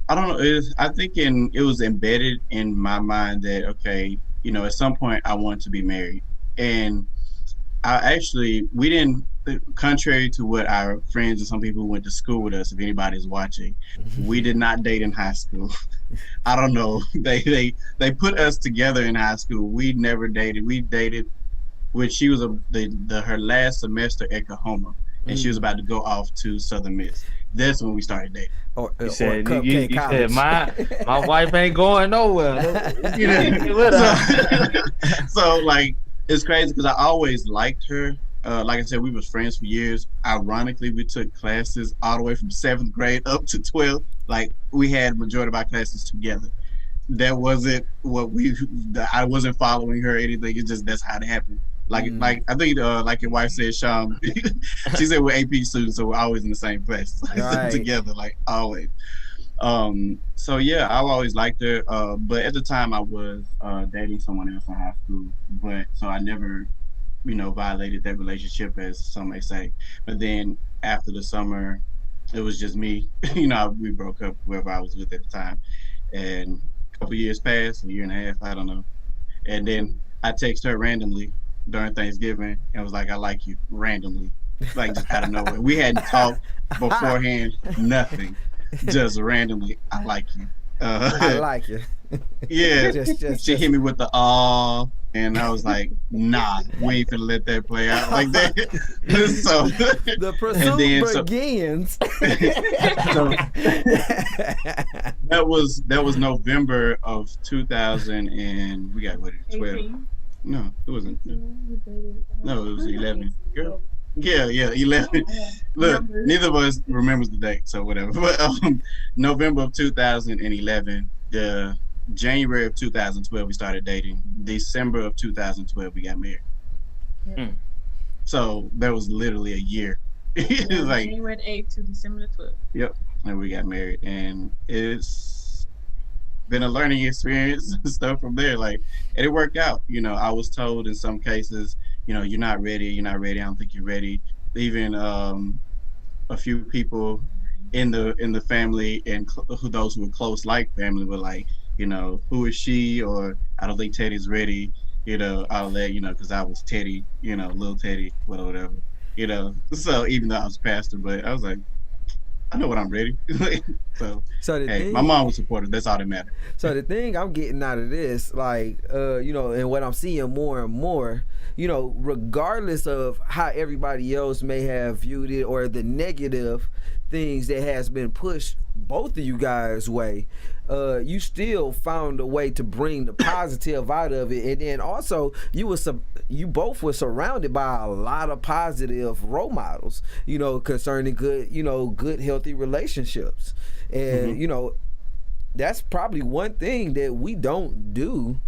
Speaker 6: know. I think it was embedded in my mind that, okay, at some point I want to be married. And we didn't, contrary to what our friends and some people who went to school with us, if anybody's watching, we did not date in high school. I don't know. They put us together in high school. We never dated. We dated which she was her last semester at Kahoma, and she was about to go off to Southern Miss. That's when we started dating.
Speaker 4: Or
Speaker 5: You
Speaker 4: Cupcake
Speaker 5: said
Speaker 4: College.
Speaker 5: my wife ain't going nowhere.
Speaker 6: You know, so like it's crazy because I always liked her. Like I said, we was friends for years. Ironically, we took classes all the way from 7th grade up to 12th. Like we had majority of our classes together. That wasn't what I wasn't following her or anything. It's just that's how it happened. Like I think like your wife said, Sean, she said we're AP students, so we're always in the same class
Speaker 4: Right.
Speaker 6: together, like always. So yeah, I've always liked her. But at the time I was dating someone else in high school. But so I never, violated that relationship as some may say. But then after the summer, it was just me. We broke up whoever I was with at the time. And a couple years passed, a year and a half, I don't know. And then I text her randomly during Thanksgiving and was like, I like you, randomly. Like just out of nowhere. We hadn't talked beforehand, nothing. Just randomly, I like you.
Speaker 4: I like you.
Speaker 6: Yeah.
Speaker 4: Just
Speaker 6: She hit me with the and I was like, nah, we ain't finna let that play out like that. So
Speaker 4: the pursuit begins.
Speaker 6: That was November of 2000 and we got 12. No, it wasn't. No, it was 11. Girl. Yeah, 11. Look, neither of us remembers the date, so whatever. But November of 2011, January of 2012, we started dating. December of 2012, we got married.
Speaker 7: Yep.
Speaker 6: So that was literally a year. It was like
Speaker 7: January 8th to December 12th.
Speaker 6: Yep, and we got married, and it's been a learning experience and stuff from there. Like, and it worked out. I was told in some cases, you're not ready. I don't think you're ready. Even a few people in the family and those who were close, like family, were like, who is she? Or I don't think Teddy's ready. I'll let because I was Teddy, little Teddy, whatever. So even though I was pastor, but I was like, I know what I'm ready. so my mom was supportive. That's all that mattered.
Speaker 4: So the thing I'm getting out of this, like, and what I'm seeing more and more, regardless of how everybody else may have viewed it or the negative things that has been pushed both of you guys' way, you still found a way to bring the positive out of it. And then also you both were surrounded by a lot of positive role models, concerning good healthy relationships. And that's probably one thing that we don't do,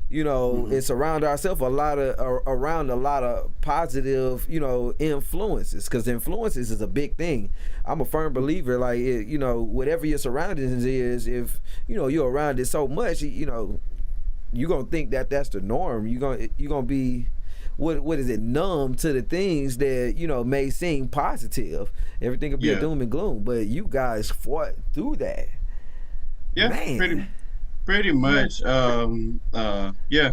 Speaker 4: is surround ourselves around a lot of positive, influences, because influences is a big thing. I'm a firm believer, like, whatever your surroundings is, if, you're around it so much, you're going to think that that's the norm. You're going to be, what is it, numb to the things that, may seem positive. Everything could be a doom and gloom, but you guys fought through that.
Speaker 6: Yeah,
Speaker 4: man.
Speaker 6: Pretty much. Yeah.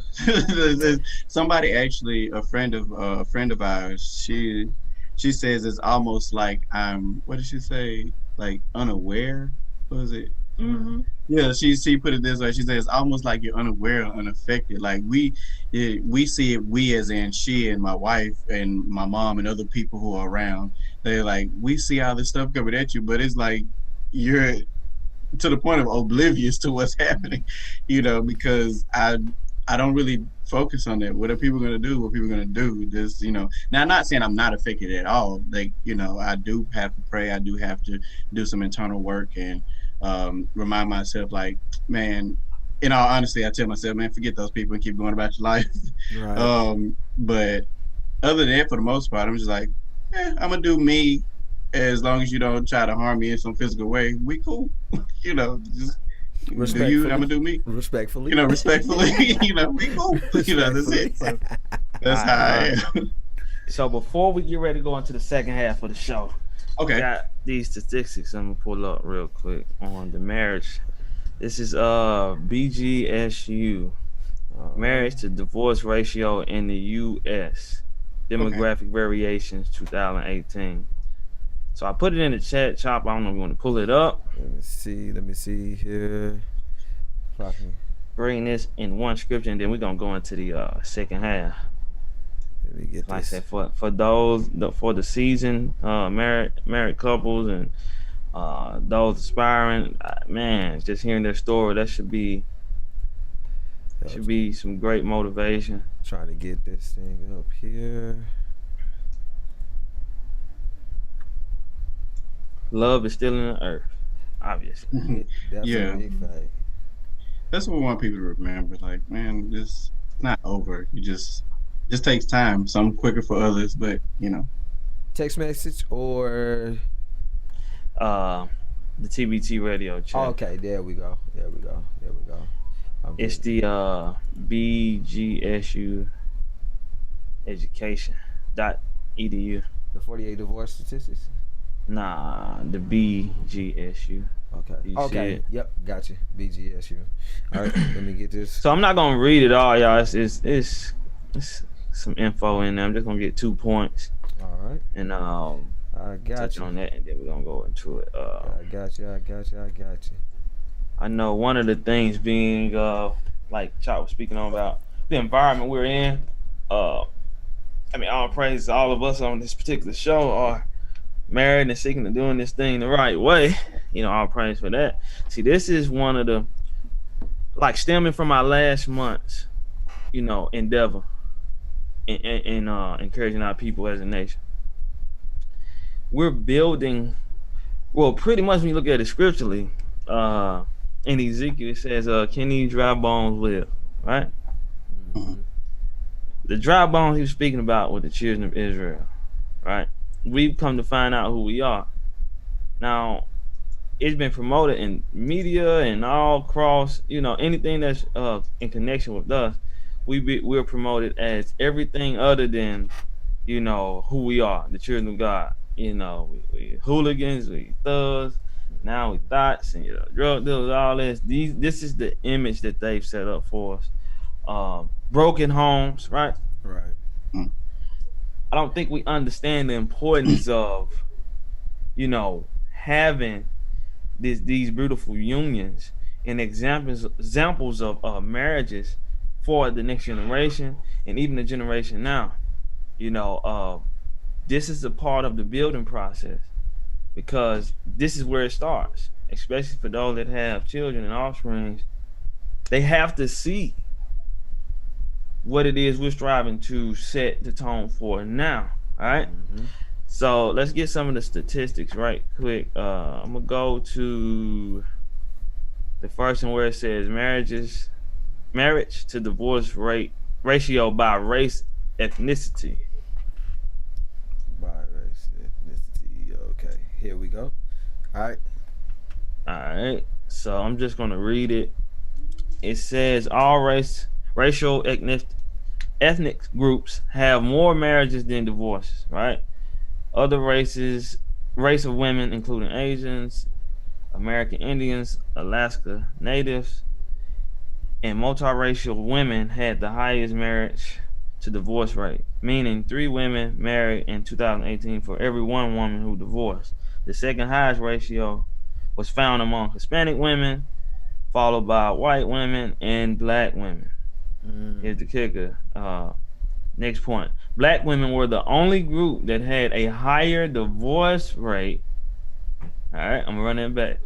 Speaker 6: Somebody actually, a friend of ours, she says it's almost like I'm, what did she say? Like unaware? What was it?
Speaker 7: Mm-hmm.
Speaker 6: Yeah, she put it this way. She says it's almost like you're unaware or unaffected. Like we see it, we as in she and my wife and my mom and other people who are around. They're like, we see all this stuff coming at you, but it's like you're to the point of oblivious to what's happening, because I don't really focus on that. What are people gonna do? What people gonna do? This, Now I'm not saying I'm not affected at all. Like, I do have to pray. I do have to do some internal work and remind myself, like, man, in all honesty, I tell myself, man, forget those people and keep going about your life. Right. But other than that, for the most part, I'm just like, I'm gonna do me. As long as you don't try to harm me in some physical way, we cool. Just do you, I'm gonna do me.
Speaker 4: Respectfully.
Speaker 6: Respectfully. We cool. That's it. So that's how I am.
Speaker 5: So before we get ready to go into the second half of the show,
Speaker 6: okay,
Speaker 5: I got these statistics I'm gonna pull up real quick on the marriage. This is BGSU, marriage to divorce ratio in the U.S. Demographic variations 2018. So I put it in the chat, Chop. I don't know if you want to pull it up.
Speaker 4: Let me see here.
Speaker 5: Bring this in one scripture, and then we're going to go into the second half.
Speaker 4: Let me get
Speaker 5: Like I
Speaker 4: this.
Speaker 5: said, for those for the seasoned married couples and those aspiring, man, just hearing their story, that should be some great motivation.
Speaker 4: Trying to get this thing up here.
Speaker 5: Love is still in the earth, obviously.
Speaker 4: That's
Speaker 6: Yeah.
Speaker 4: a big fact.
Speaker 6: That's what we want people to remember. Like, man, this it's not over. You just takes time. Some quicker for others, but you know.
Speaker 4: Text message or
Speaker 5: The TBT radio chat.
Speaker 4: oh, okay, there we go.
Speaker 5: It's the BGSU education.edu.
Speaker 4: the 48 divorce statistics.
Speaker 5: Nah, the BGSU.
Speaker 4: Okay.
Speaker 5: You see
Speaker 4: Okay.
Speaker 5: it?
Speaker 4: Yep. Gotcha. BGSU. All right. Let me get this.
Speaker 5: So I'm not gonna read it all, y'all. It's some info in there. I'm just gonna get 2 points
Speaker 4: All right.
Speaker 5: and
Speaker 4: I got
Speaker 5: touch
Speaker 4: you.
Speaker 5: on that, and then we're gonna go into it.
Speaker 4: I got you.
Speaker 5: I know one of the things being like Chop was speaking on about the environment we're in. I mean, all praise to all of us on this particular show are married and seeking to doing this thing the right way. You know, all praise for that. See, this is one of the, like, stemming from our last month's, you know, endeavor in encouraging our people as a nation. We're building, well, pretty much when you look at it scripturally, in Ezekiel it says, can these dry bones live? Right?
Speaker 6: Mhm.
Speaker 5: The dry bones he was speaking about were the children of Israel, right? We've come to find out who we are. Now, it's been promoted in media and all across, you know, anything that's in connection with us. We're promoted as everything other than, you know, who we are, the children of God. You know, we hooligans, we thugs, now we thoughts and, you know, drug dealers, all this. This is the image that they've set up for us. Broken homes, right?
Speaker 4: Right.
Speaker 5: I don't think we understand the importance of, you know, having these beautiful unions and examples of marriages for the next generation and even the generation now. You know, this is a part of the building process because this is where it starts, especially for those that have children and offspring. They have to see what it is we're striving to set the tone for now. All right.
Speaker 4: Mm-hmm.
Speaker 5: So let's get some of the statistics right quick. I'm gonna go to the first one where it says marriage to divorce rate ratio by race ethnicity.
Speaker 4: By race ethnicity. Okay. Here we go. All right.
Speaker 5: So I'm just gonna read it. It says all racial ethnic groups have more marriages than divorces, right? Other race of women, including Asians, American Indians, Alaska Natives, and multiracial women had the highest marriage to divorce rate, meaning 3 women married in 2018 for every 1 woman who divorced. The second highest ratio was found among Hispanic women, followed by white women and black women. Here's the kicker. Next point. Black women were the only group that had a higher divorce rate. All right, I'm running it back.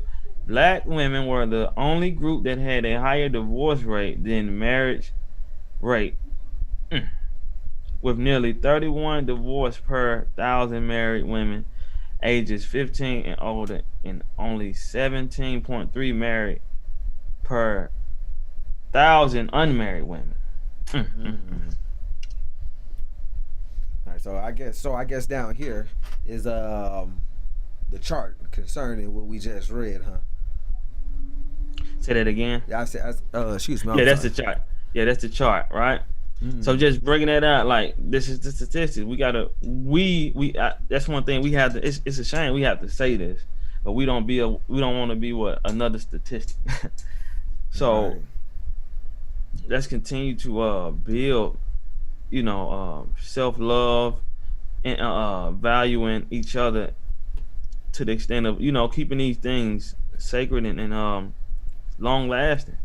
Speaker 5: Black women were the only group that had a higher divorce rate than marriage rate, with nearly 31 divorces per 1,000 married women ages 15 and older, and only 17.3 married per 1,000 unmarried women.
Speaker 4: All right. So I guess down here is the chart concerning what we just read, huh?
Speaker 5: Say that again.
Speaker 4: Yeah, I said. Excuse me.
Speaker 5: Yeah, that's the chart. Yeah, that's the chart, right? So just breaking that out, like, this is the statistics. We gotta, that's one thing we have to. It's a shame we have to say this, but we don't want to be what another statistic. So
Speaker 4: Right.
Speaker 5: let's continue to build, you know, self-love and valuing each other to the extent of, you know, keeping these things sacred and long lasting.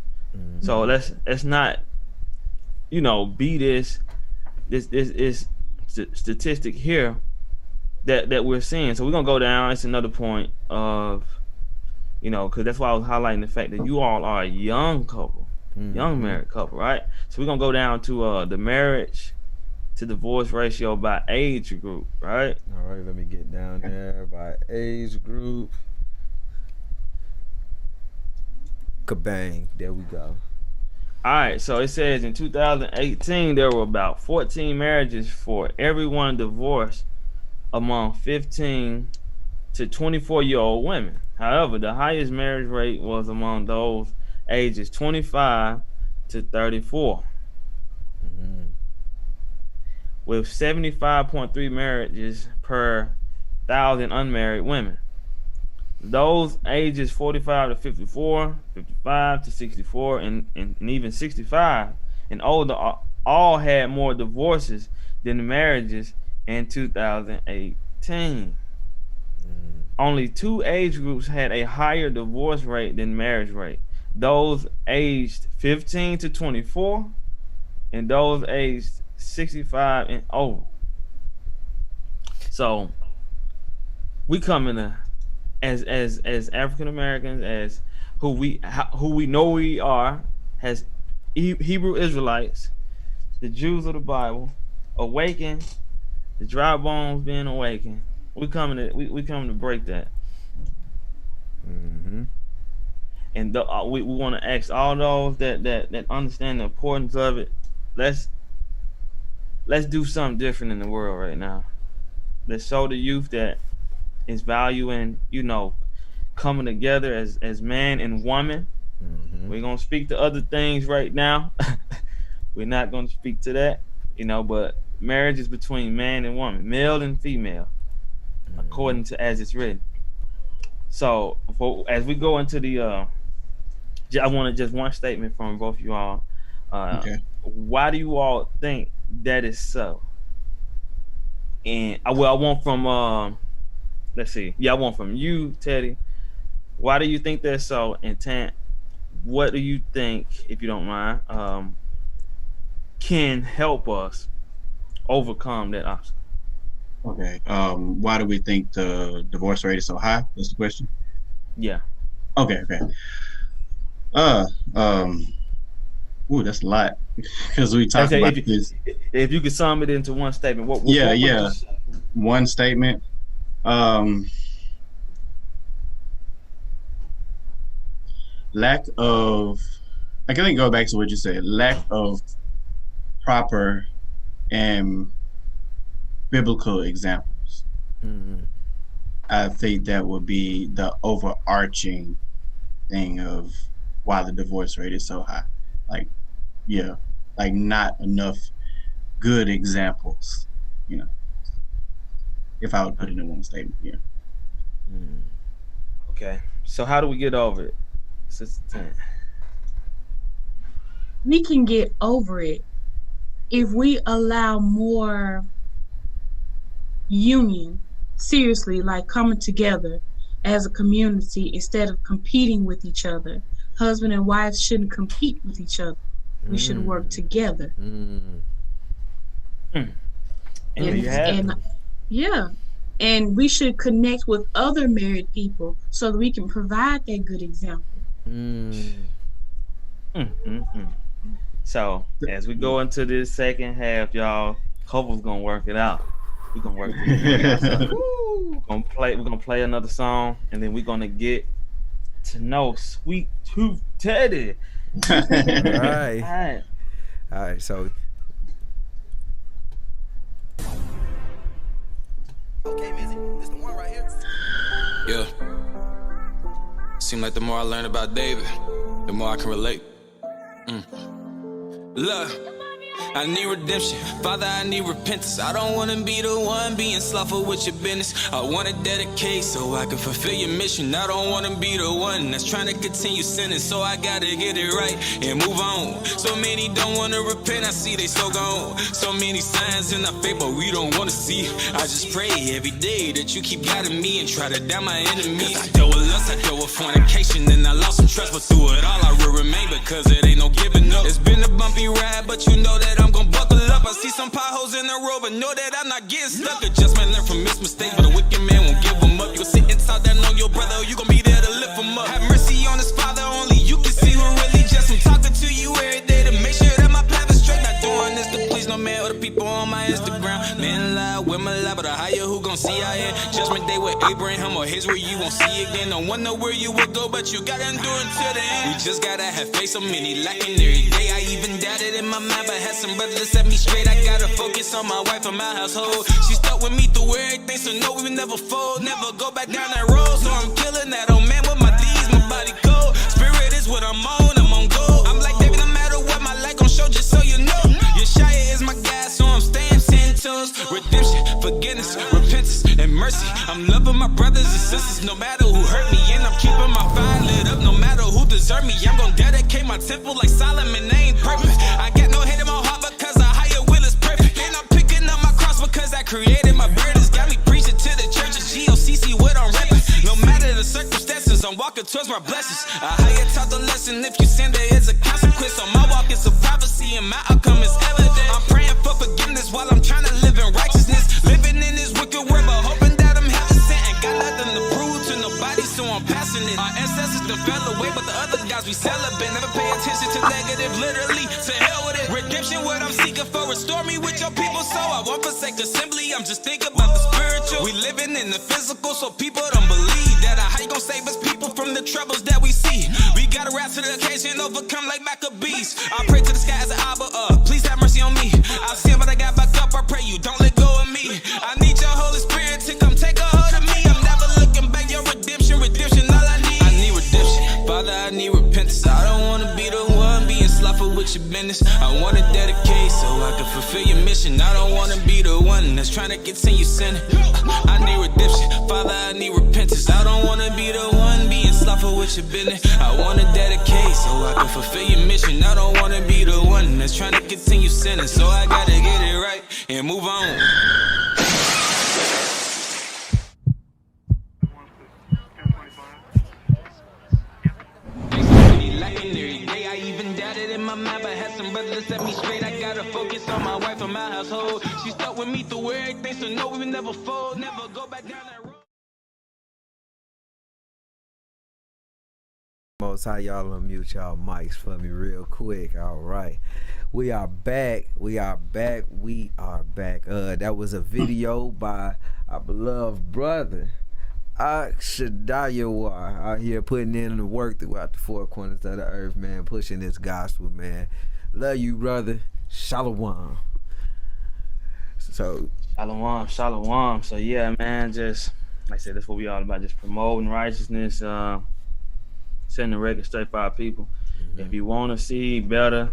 Speaker 5: So let's not, you know, be this statistic here that we're seeing. So we're gonna go down. It's another point of, because that's why I was highlighting the fact that you all are a young couple, young married couple, right? So we're gonna go down to the marriage to divorce ratio by age group, right?
Speaker 4: All right, let me get down there by age group. Kabang, there we go.
Speaker 5: All right, so it says in 2018 there were about 14 marriages for every one divorce among 15 to 24-year-old women. However, the highest marriage rate was among those ages 25 to 34. With 75.3 marriages per 1,000 unmarried women. Those ages 45 to 54, 55 to 64, and even 65 and older all had more divorces than marriages in 2018. Only 2 age groups had a higher divorce rate than marriage rate. Those aged 15 to 24 and those aged 65 and over. So we come in as African Americans, as who we know we are, as Hebrew Israelites, the Jews of the Bible, awakened, the dry bones being awakened. We coming to break that. And we want to ask all those that understand the importance of it. Let's do something different in the world right now. Let's show the youth that is valuing, coming together as man and woman. We're gonna speak to other things right now. We're not gonna speak to that, but marriage is between man and woman, male and female, according to as it's written. So as we go into the I want just one statement from both of you all. Okay. Why do you all think that is so? And I want from let's see. Yeah, I want from you, Teddy. Why do you think that's so? And Tant, what do you think, if you don't mind, can help us overcome that obstacle?
Speaker 6: Okay. Why do we think the divorce rate is so high? That's the question.
Speaker 5: Yeah.
Speaker 6: Okay. Ooh, that's a lot because we talked about this.
Speaker 5: If you could sum it into one statement, what
Speaker 6: one statement. Lack of, I can go back to what you said. Lack of proper and biblical examples. I think that would be the overarching thing of why the divorce rate is so high. Like not enough good examples, if I would put it in one statement.
Speaker 5: Okay, so how do we get over it, Sister Tant?
Speaker 7: We can get over it if we allow more union, seriously, like coming together as a community instead of competing with each other. Husband and wife shouldn't compete with each other. We should work together. And we should connect with other married people so that we can provide that good example.
Speaker 5: So as we go into this second half, y'all, couples gonna work it out. We're gonna work it out. We're gonna play another song, and then we're gonna get to know Sweet Tooth Teddy.
Speaker 4: All right. So
Speaker 8: okay, Mizzy, this the one right here.
Speaker 9: Yeah. Seem like the more I learn about David, the more I can relate. Look, I need redemption. Father, I need repentance. I don't want to be the one being slothful with your business. I want to dedicate so I can fulfill your mission. I don't want to be the one that's trying to continue sinning, so I gotta get it right and move on. So many don't want to repent, I see they so gone. So many signs in our faith, but we don't want to see. I just pray every day that you keep guiding me and try to down my enemies. I dealt with lust, I dealt with fornication, and I lost some trust, but through it all I will remain because it ain't no giving up. It's been a bumpy ride, but you know that I'm gonna buckle up. up. I see some potholes in the road, but know that I'm not getting stuck. A just man learn from his mistakes, but a wicked man won't give him up. You gon' sit and talk that on your brother, or you gon' be there to lift him up. Have mercy on his father, only you can see who really just. I'm talking to you every day to make sure that my path is straight. Not doing this to please no man or the people on my Instagram. Men lie, women lie, but a higher who gon' see I am. Judgment day with Abraham, or his where you won't see again. Don't wanna know where you will go, but you gotta endure until the end. We just gotta have faith, so many lacking every day. I even doubted in my mind, but had some brothers to set me straight. I gotta focus on my wife and my household. She stuck with me through everything, so no, we would never fold. Never go back down that road, so I'm killing that old man with my D's, my body cold. Spirit is what I'm on gold. I'm like David, no matter what, my light gon' show, just so you know. Yeshaya is my guy, so I'm staying 10 toes. Redemption, forgiveness, repentance, and mercy. I'm loving my brothers and sisters, no matter who hurt me. And I'm keeping my fire lit up, no matter who deserve me. I'm gon' dedicate my temple like Solomon, ain't perfect. I got no hate in my heart because a higher will is perfect. And I'm picking up my cross because I created my burdens. Got me preaching to the churches, GOCC, what I'm repping. No matter the circumstances, I'm walking towards my blessings. A higher taught the lesson, if you sin, there is a consequence. On my walk, it's a prophecy, and my outcome is evident. I'm praying for forgiveness while I'm trying to live in righteousness. Living in this wicked world, but hoping that I'm heaven sent. Ain't got nothing to prove to nobody, so I'm passing it. Our ancestors done fell away, but the other guys we celebrate. Never pay attention to negative, literally, to hell with it. Redemption, what I'm seeking for, restore me with your people, so I won't forsake assembly. I'm just thinking about the spiritual. We living in the physical, so people don't believe that a high gon' save us people from the troubles that we see. We gotta rise to the occasion, overcome like Maccabees. I pray to the sky as an Abba, please have mercy on me. I sin, but I got back up, I pray you don't let go of me. I need your Holy Spirit to come take a hold of me. I'm never looking back, your redemption, all I need. I need redemption, Father, I need repentance. I don't wanna be the one being slothful with your business. I wanna dedicate so I can fulfill your mission. I don't wanna be the one that's trying to continue sinning. I need redemption, Father, I need repentance. I don't wanna be the one being slothful with your business. I wanna dedicate so I can fulfill your mission. I don't wanna be the one that's trying to continue sinning. So I gotta get it right and move on. I even doubted in my mind, but had some brothers to set me straight. I gotta focus on my wife and my household. She stuck with me through everything, so no, we would never fold. Never go back down that road.
Speaker 4: Most high, y'all unmute y'all mics for me real quick. All right, we are back. That was a video by our beloved brother Akshadayawa out here putting in the work throughout the four corners of the earth, man, pushing this gospel, man. Love you, brother. Shalom. So
Speaker 5: Shalom. So yeah, man, just like I said, that's what we all about, just promoting righteousness, setting the record straight for our people. If you want to see better,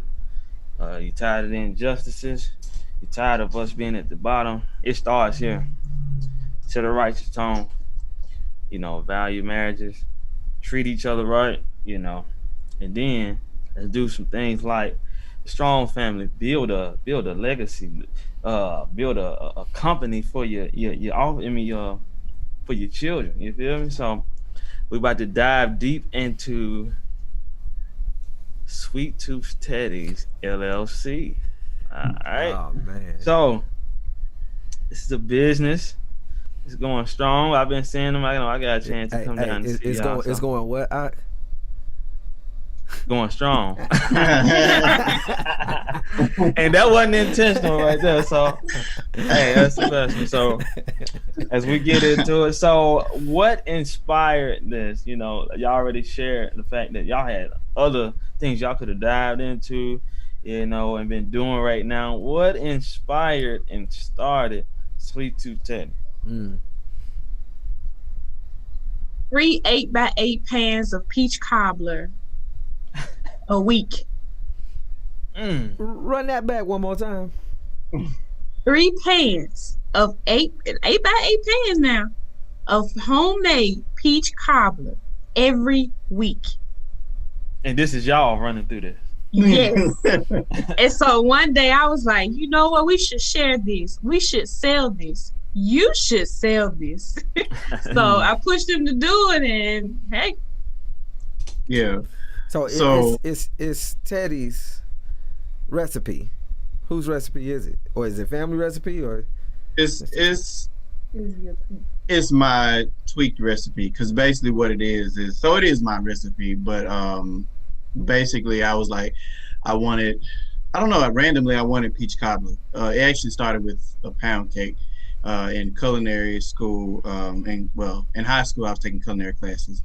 Speaker 5: you tired of the injustices, you tired of us being at the bottom, it starts here. To the righteous tone, value marriages, treat each other right, and then let's do some things like strong family, build a legacy, build a company for your for your children. You feel me? So we're about to dive deep into Sweet Tooth Teddy's LLC. All right.
Speaker 4: Oh man.
Speaker 5: So this is a business. It's going strong. I've been seeing them. I got a chance to come down and see y'all.
Speaker 4: It's going what?
Speaker 5: Going strong. And that wasn't intentional right there. So, hey, that's the question. So, as we get into it, so what inspired this? Y'all already shared the fact that y'all had other things y'all could have dived into, and been doing right now. What inspired and started Sweet Tooth Teddy?
Speaker 7: 3 8x8 pans of peach cobbler a week.
Speaker 4: Run that back one more time.
Speaker 7: 3 pans of 8x8 pans now of homemade peach cobbler every week.
Speaker 5: And this is y'all running through this.
Speaker 7: Yes. And so one day I was like, you know what? We should share this. We should sell this. You should sell this. So I pushed him to do it, and hey.
Speaker 6: Yeah.
Speaker 4: So it's Teddy's recipe. Whose recipe is it? Or is it family recipe or?
Speaker 6: It's my tweaked recipe, because basically what it is so it is my recipe, but basically I was like, I don't know, randomly I wanted peach cobbler. It actually started with a pound cake in culinary school. And well, in high school I was taking culinary classes,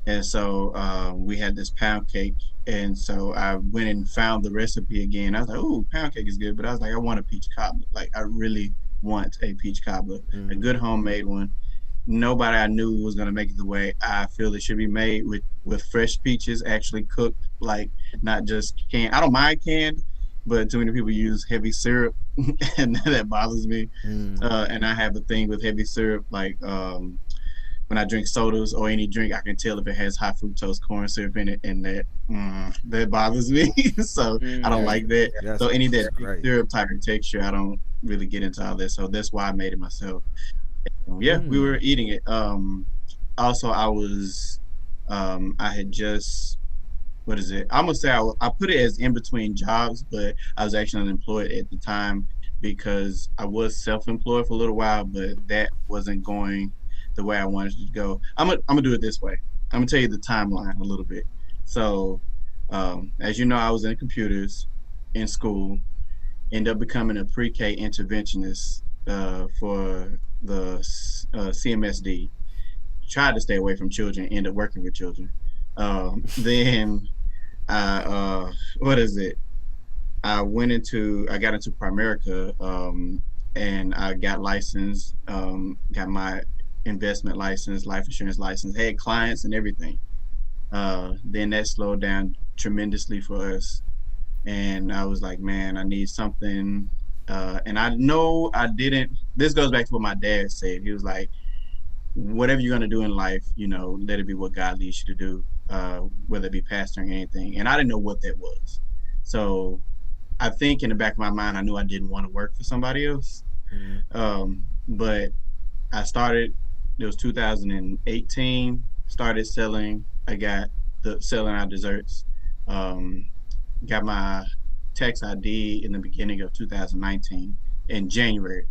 Speaker 6: and so we had this pound cake, and so I went and found the recipe again. I was like, oh, pound cake is good, but I was like, I want a peach cobbler. Like, I really want a peach cobbler, a good homemade one. Nobody I knew was gonna make it the way I feel it should be made, with fresh peaches, actually cooked, like not just canned. I don't mind canned, but too many people use heavy syrup, and that bothers me. And I have a thing with heavy syrup, like when I drink sodas or any drink, I can tell if it has high fructose corn syrup in it, and that bothers me. So I don't like that. So any of that syrup type of texture, I don't really get into all that. So that's why I made it myself. Yeah, we were eating it. Also, I had just, what is it? I'm gonna say I put it as in between jobs, but I was actually unemployed at the time because I was self-employed for a little while, but that wasn't going the way I wanted it to go. I'm gonna do it this way. I'm gonna tell you the timeline a little bit. So, as you know, I was in computers in school, ended up becoming a pre-K interventionist for the CMSD. Tried to stay away from children, ended up working with children. Then I what is it? I got into Primerica, and I got licensed, got my investment license, life insurance license, had clients and everything. Then that slowed down tremendously for us. And I was like, man, I need something. And I know this goes back to what my dad said. He was like, whatever you're going to do in life, let it be what God leads you to do, whether it be pastoring or anything. And I didn't know what that was. So I think in the back of my mind, I knew I didn't want to work for somebody else. But I started, it was 2018, started selling. I got selling our desserts. Got my tax ID in the beginning of 2019 in January,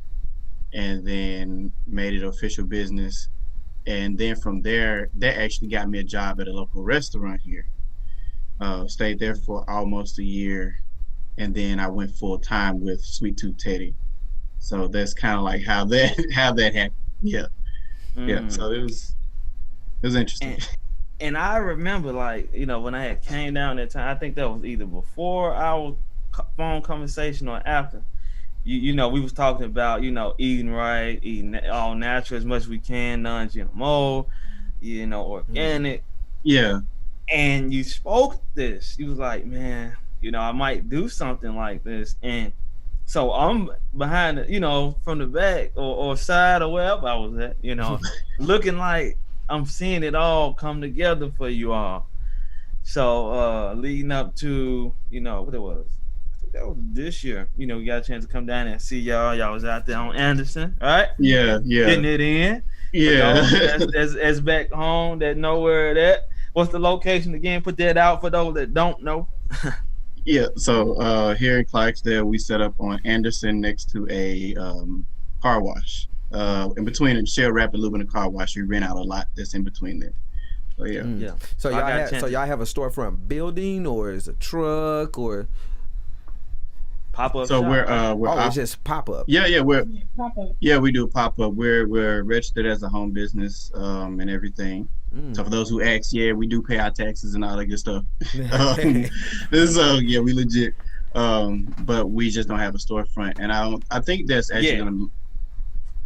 Speaker 6: and then made it official business. And then from there, that actually got me a job at a local restaurant here. Stayed there for almost a year, and then I went full time with Sweet Tooth Teddy. So that's kind of like how that happened. Yeah. So it was interesting.
Speaker 5: And I remember, like, when I had came down that time, I think that was either before our phone conversation or after. We was talking about, eating right, eating all natural as much as we can, non-GMO, organic.
Speaker 6: Yeah.
Speaker 5: And you spoke this. You was like, man, I might do something like this. And so I'm behind it, from the back or side or wherever I was at, looking like I'm seeing it all come together for you all. So leading up to, what it was. I think that was this year. We got a chance to come down and see y'all. Y'all was out there on Anderson, right?
Speaker 6: Yeah.
Speaker 5: Getting it in.
Speaker 6: Yeah.
Speaker 5: As back home that know where it at. What's the location again? Put that out for those that don't know.
Speaker 6: Yeah. So here in Clarksdale, we set up on Anderson next to a car wash. In between Shell Rapid Lube and a car wash, we rent out a lot that's in between there. So yeah.
Speaker 4: So y'all have a storefront building, or is a truck, or
Speaker 5: pop-up?
Speaker 6: So
Speaker 5: shop?
Speaker 6: we're
Speaker 4: it's just pop up.
Speaker 6: Yeah,
Speaker 7: Pop-up.
Speaker 6: we do pop up. We're registered as a home business and everything. So for those who ask, we do pay our taxes and all that good stuff. So yeah, we legit. But we just don't have a storefront, and I think that's actually gonna.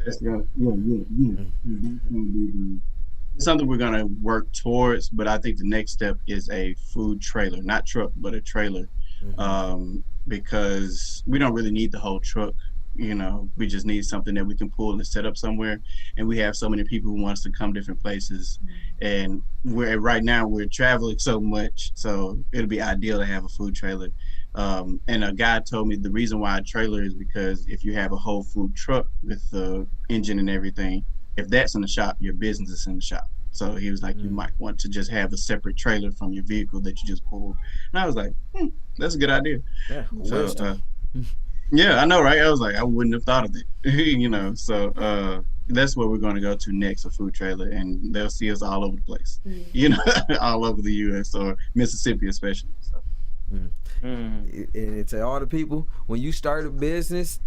Speaker 6: It's something we're gonna work towards, but I think the next step is a food trailer, not truck, but a trailer, because we don't really need the whole truck. We just need something that we can pull and set up somewhere. And we have so many people who want us to come different places, and right now we're traveling so much, so it'll be ideal to have a food trailer. And a guy told me the reason why a trailer is because if you have a whole food truck with the engine and everything, if that's in the shop, your business is in the shop. So he was like, you might want to just have a separate trailer from your vehicle that you just pull. And I was like, that's a good idea.
Speaker 4: Yeah.
Speaker 6: So, Yeah, I know, right? I was like, I wouldn't have thought of it, So that's where we're going to go to next, a food trailer, and they'll see us all over the place, all over the U.S. or Mississippi especially. So.
Speaker 4: And to all the people, when you start a business,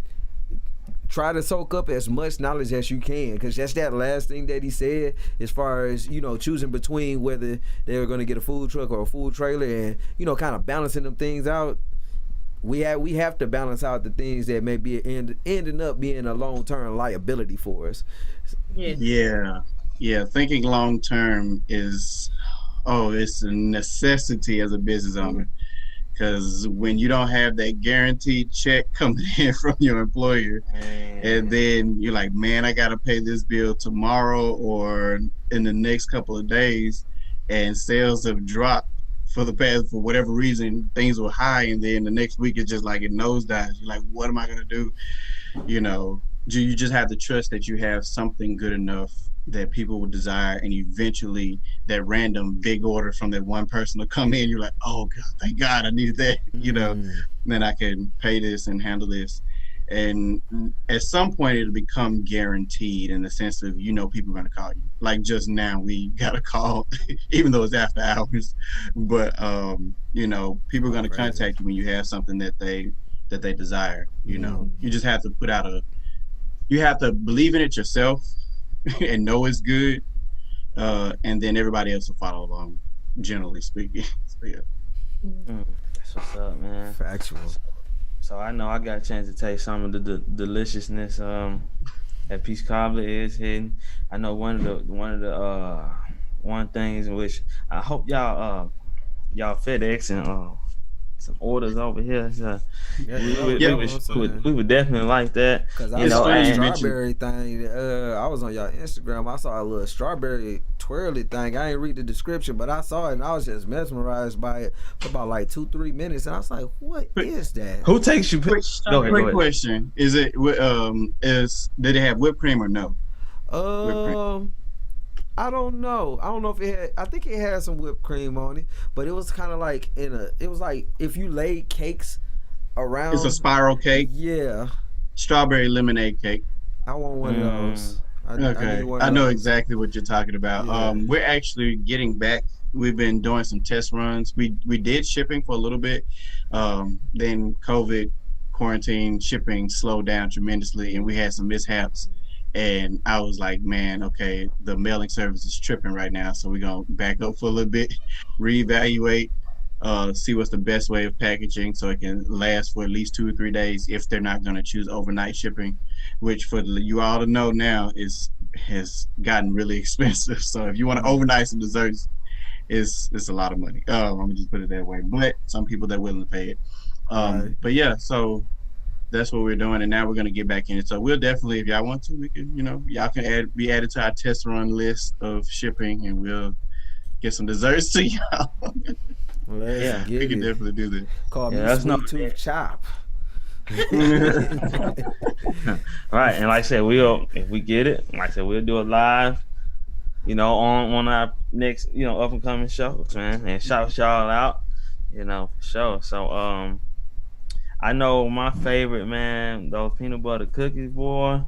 Speaker 4: try to soak up as much knowledge as you can, because that's that last thing that he said, as far as choosing between whether they're going to get a food truck or a food trailer, and kind of balancing them things out. We have to balance out the things that may be ending up being a long-term liability for us.
Speaker 6: Yeah. Thinking long-term is, it's a necessity as a business owner, because when you don't have that guaranteed check coming in from your employer, and then you're like, man, I got to pay this bill tomorrow or in the next couple of days, and sales have dropped for whatever reason, things were high, and then the next week it's just like it nosedives. You're like, what am I gonna do? You just have to trust that you have something good enough that people will desire, and eventually that random big order from that one person will come in. You're like, oh God, thank God I needed that. Then I can pay this and handle this. And at some point it'll become guaranteed, in the sense of people are going to call you. Like just now we got a call even though it's after hours, but people are going to contact you when you have something that they desire. You just have to you have to believe in it yourself and know it's good, and then everybody else will follow along, generally speaking. So, yeah.
Speaker 5: That's what's up, man.
Speaker 4: Factual.
Speaker 5: So I know I got a chance to taste some of the deliciousness that peach cobbler is hitting. I know one things in which I hope y'all FedEx and some orders over here. So we would definitely like that.
Speaker 4: Cause I saw a strawberry thing. I was on y'all Instagram. I saw a little strawberry twirly thing. I didn't read the description, but I saw it and I was just mesmerized by it for about like 2-3 minutes. And I was like, "What is that?"
Speaker 5: Who takes you? Go ahead.
Speaker 6: Question: Is it did it have whipped cream or no?
Speaker 4: I don't know. I don't know if it had. I think it had some whipped cream on it, but it was kind of like it was like if you laid cakes around.
Speaker 6: It's a spiral cake.
Speaker 4: Yeah.
Speaker 6: Strawberry lemonade cake.
Speaker 4: I want one of those.
Speaker 6: I know exactly what you're talking about.
Speaker 4: Yeah.
Speaker 6: We're actually getting back. We've been doing some test runs. We did shipping for a little bit. Then COVID, quarantine, shipping slowed down tremendously, and we had some mishaps. And I was like, man, okay, the mailing service is tripping right now. So we're going to back up for a little bit, reevaluate, see what's the best way of packaging so it can last for at least 2 or 3 days if they're not going to choose overnight shipping, which for you all to know now has gotten really expensive. So if you want to overnight some desserts, it's a lot of money. I'm going to just put it that way. But some people, they're willing to pay it.
Speaker 4: Right.
Speaker 6: But yeah, so that's what we're doing, and now we're going to get back in it. So we'll definitely, if y'all want to, we can, y'all can be added to our test run list of shipping, and we'll get some desserts to y'all. We can definitely do that.
Speaker 4: Call me Sweet Tooth Chop.
Speaker 5: Right, and like I said, if we get it, like I said, we'll do it live, on our next, up and coming shows, man, and shout y'all out, for sure. So, I know my favorite, man, those peanut butter cookies, boy.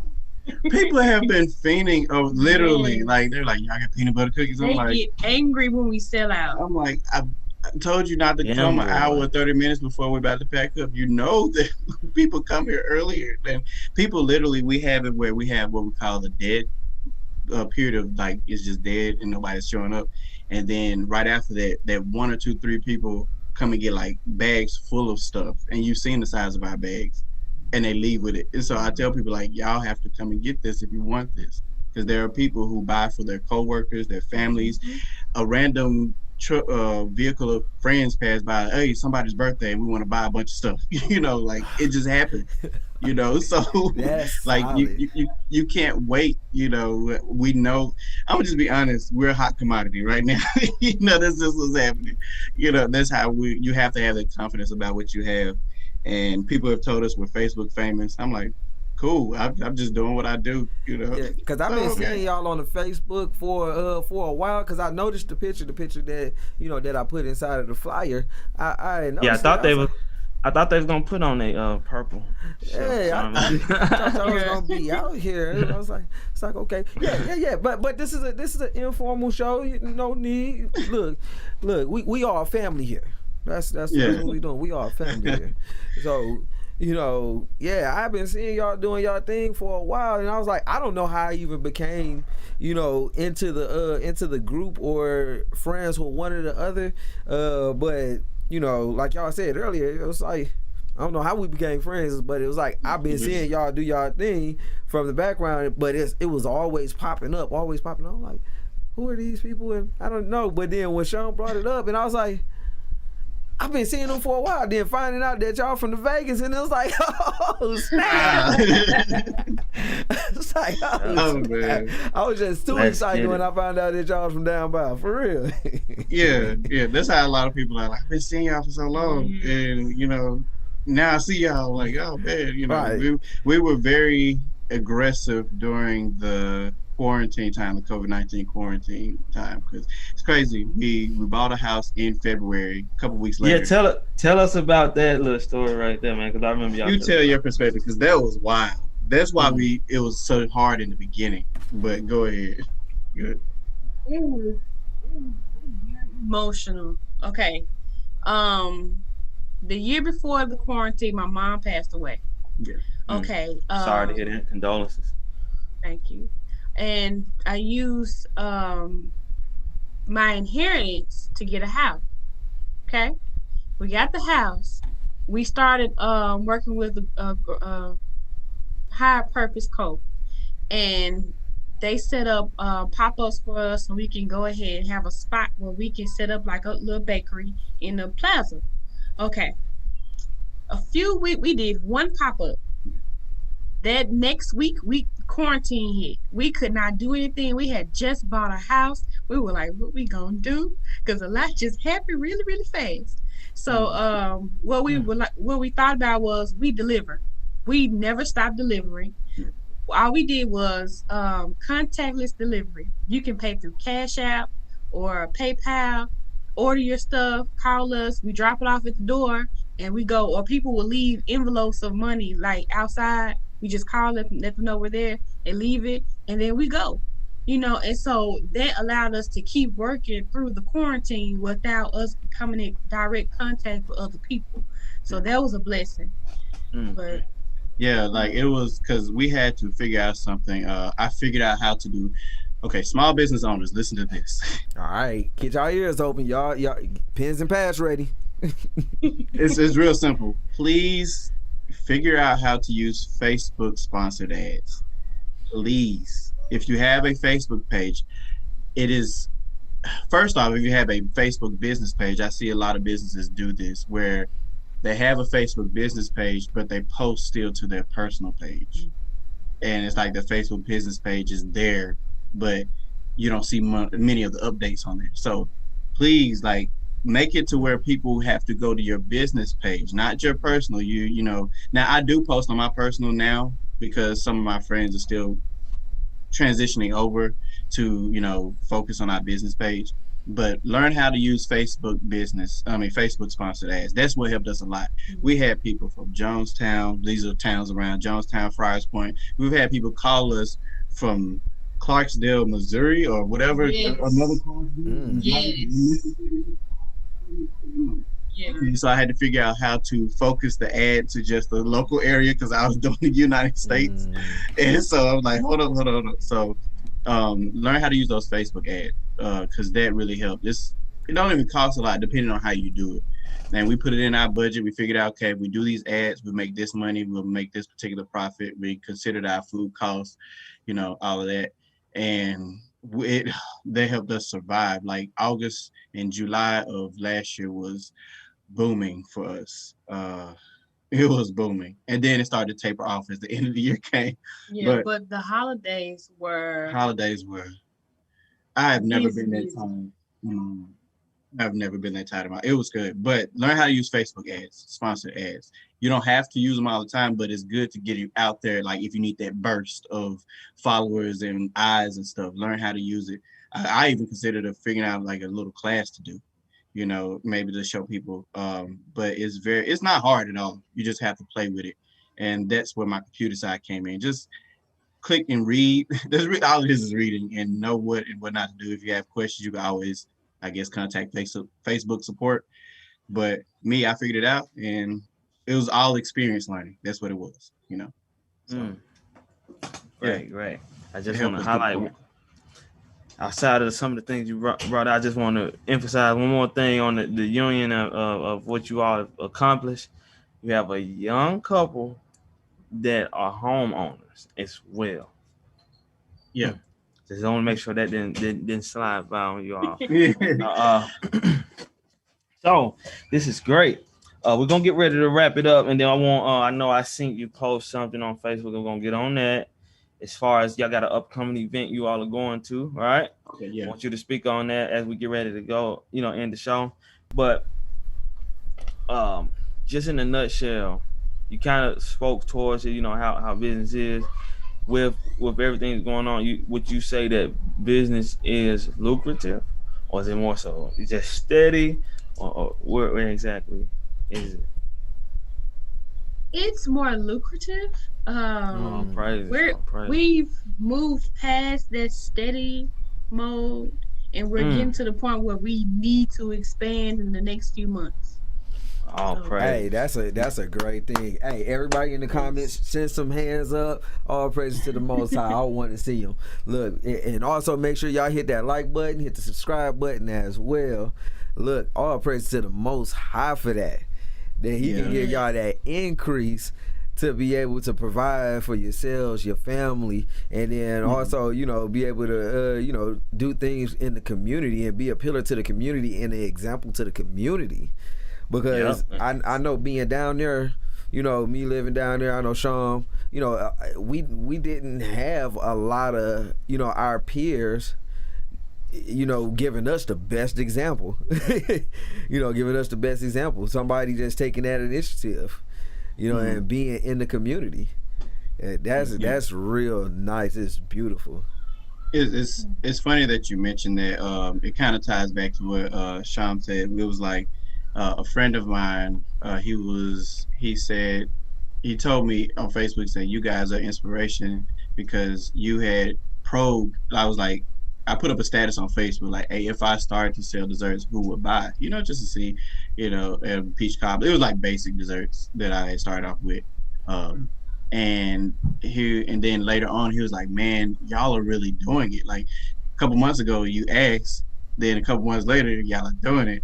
Speaker 6: People have been fiending of literally, like, they're like, y'all got peanut butter cookies?
Speaker 7: They get angry when we sell out.
Speaker 6: I'm like, I told you not to come an hour or 30 minutes before we're about to pack up. You know that people come here earlier. And people literally, we have it where we have what we call the dead period of, like, it's just dead and nobody's showing up. And then right after that 1 or 2, 3 people come and get like bags full of stuff, and you've seen the size of our bags, and they leave with it. And so I tell people, like, y'all have to come and get this if you want this, because there are people who buy for their coworkers, their families. A random vehicle of friends pass by, hey, somebody's birthday, and we want to buy a bunch of stuff. Like, it just happened. So
Speaker 4: That's
Speaker 6: like
Speaker 4: solid.
Speaker 6: you can't wait. We know. I'm gonna just be honest. We're a hot commodity right now. This is what's happening. That's how you have to have that confidence about what you have. And people have told us we're Facebook famous. I'm like, cool. I'm just doing what I do.
Speaker 4: Yeah, because I've been seeing y'all on the Facebook for a while. Because I noticed the picture that that I put inside of the flyer. I noticed.
Speaker 5: Yeah, I I thought they was gonna put on a purple.
Speaker 4: Hey, I thought y'all was gonna be out here. I was like, it's like okay, yeah. But this is an informal show. No need. Look, we are a family here. That's what we doing. We are a family here. So I've been seeing y'all doing y'all thing for a while, and I was like, I don't know how I even became, into the group or friends with one or the other. But like y'all said earlier, it was like, I don't know how we became friends, but it was like I've been seeing y'all do y'all thing from the background, but it was always popping up. I'm like, who are these people? And I don't know. But then when Sean brought it up, and I was like, I've been seeing them for a while. Then finding out that y'all from the Vegas, and it was like, oh snap! It's like, oh man, I was just too excited when I found out that y'all was from down by, for real.
Speaker 6: yeah. That's how a lot of people are like. I've been seeing y'all for so long, and now I see y'all like, oh man,
Speaker 4: Right.
Speaker 6: we were very aggressive during the quarantine time, the COVID-19 quarantine time, because it's crazy. We bought a house in February, a couple weeks later.
Speaker 5: Yeah, tell us about that little story right there, man, because I remember y'all.
Speaker 6: You tell your perspective, because that was wild. That's why it was so hard in the beginning. But go ahead. Good.
Speaker 7: It was emotional. Okay. The year before the quarantine, my mom passed away.
Speaker 6: Yeah.
Speaker 7: Okay.
Speaker 5: Sorry to hear that. Condolences.
Speaker 7: Thank you. And I used my inheritance to get a house. Okay. We got the house. We started working with a higher purpose co, and they set up pop-ups for us, so we can go ahead and have a spot where we can set up like a little bakery in the plaza. Okay. We did one pop-up. That next week, quarantine hit. We could not do anything. We had just bought a house. We were like, what we gonna do? Because a lot just happened really, really fast. So what we thought about was we deliver. We never stopped delivering. All we did was contactless delivery. You can pay through Cash App or PayPal, order your stuff, call us, we drop it off at the door, and we go. Or people will leave envelopes of money like outside. We just call them, let them know we're there, they leave it, and then we go. And so that allowed us to keep working through the quarantine without us coming in direct contact with other people. So that was a blessing. But
Speaker 6: yeah, like it was, because we had to figure out something. I figured out how to do. Okay, small business owners, listen to this.
Speaker 4: All right, get y'all ears open, y'all pens and pads ready.
Speaker 6: It's real simple. Please figure out how to use Facebook sponsored ads. Please, if you have a Facebook page, it is, first off, if you have a Facebook business page, I see a lot of businesses do this where they have a Facebook business page, but they post still to their personal page. And it's like the Facebook business page is there, but you don't see many of the updates on there. So please, like, make it to where people have to go to your business page, not your personal. Now I do post on my personal now because some of my friends are still transitioning over to, focus on our business page. But learn how to use Facebook sponsored ads. That's what helped us a lot. We had people from Jonestown. These are towns around Jonestown, Friars Point. We've had people call us from Clarksdale, Missouri, or whatever.
Speaker 7: Yes.
Speaker 6: Another Clarksdale.
Speaker 7: Yes. Yeah.
Speaker 6: So I had to figure out how to focus the ad to just the local area because I was doing the United States. And so I was like, hold on. So learn how to use those Facebook ads because that really helped. It don't even cost a lot depending on how you do it. And we put it in our budget. We figured out, okay, if we do these ads, we make this money, we'll make this particular profit. We considered our food costs, all of that. And they helped us survive. Like August and July of last year was booming for us. It was booming. And then it started to taper off as the end of the year came.
Speaker 7: Yeah, but the holidays were.
Speaker 6: I have never been that time. I've never been that tired about it. It was good. But learn how to use Facebook ads, sponsored ads. You don't have to use them all the time, but it's good to get you out there. Like if you need that burst of followers and eyes and stuff, learn how to use it. I even considered figuring out like a little class to do. maybe to show people. But it's not hard at all. You just have to play with it. And that's where my computer side came in. Just click and read. All it is reading and know what and what not to do. If you have questions, you can always, I guess, contact Facebook support. But me, I figured it out, and it was all experience learning. That's what it was, So,
Speaker 5: Great. I just want to highlight, outside of some of the things you brought out, I just want to emphasize one more thing on the union of what you all have accomplished. You have a young couple that are homeowners as well.
Speaker 6: Yeah.
Speaker 5: Just want to make sure that didn't slide by on you all. So this is great. We're gonna get ready to wrap it up, and then I know I seen you post something on Facebook. I'm gonna get on that. As far as y'all got an upcoming event you all are going to, right?
Speaker 6: Okay, yeah.
Speaker 5: I want you to speak on that as we get ready to go, end the show. But just in a nutshell, you kind of spoke towards it, how business is with everything that's going on. Would you say that business is lucrative, or is it more so it's just steady, or where exactly is it?
Speaker 7: It's more lucrative.
Speaker 5: Praise.
Speaker 7: We've moved past that steady mode, and we're getting to the point where we need to expand in the next few months.
Speaker 4: Hey, that's a great thing. Hey, everybody in the comments, send some hands up. All praises to the Most High. I want to see them. Look, and also make sure y'all hit that like button, hit the subscribe button as well. Look, all praises to the Most High for that. That He can give y'all that increase to be able to provide for yourselves, your family, and then also, be able to, do things in the community and be a pillar to the community and an example to the community. Because I know being down there, me living down there, I know Sean, we didn't have a lot of, our peers, giving us the best example, giving us the best example. Somebody just taking that initiative, and being in the community. That's real nice. It's beautiful.
Speaker 6: It's funny that you mentioned that. It kind of ties back to what Sham said. It was like a friend of mine. He told me on Facebook saying, "You guys are inspiration because you had probed." I was like, I put up a status on Facebook like, "Hey, if I started to sell desserts, who would buy?" Just to see, peach cobbler. It was like basic desserts that I had started off with. And then later on, he was like, "Man, y'all are really doing it. Like a couple months ago, you asked, then a couple months later, y'all are doing it."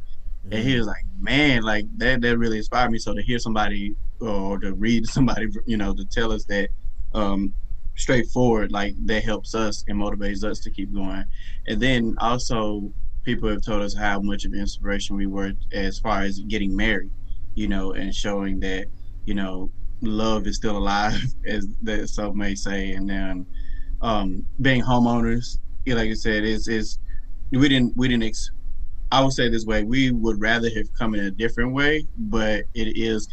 Speaker 6: And he was like, "Man, like that really inspired me." So to hear somebody or to read somebody, to tell us that straightforward, like that helps us and motivates us to keep going. And then also people have told us how much of inspiration we were as far as getting married, and showing that, love is still alive, as that some may say. And then being homeowners, like you said, I would say this way, we would rather have come in a different way, but it is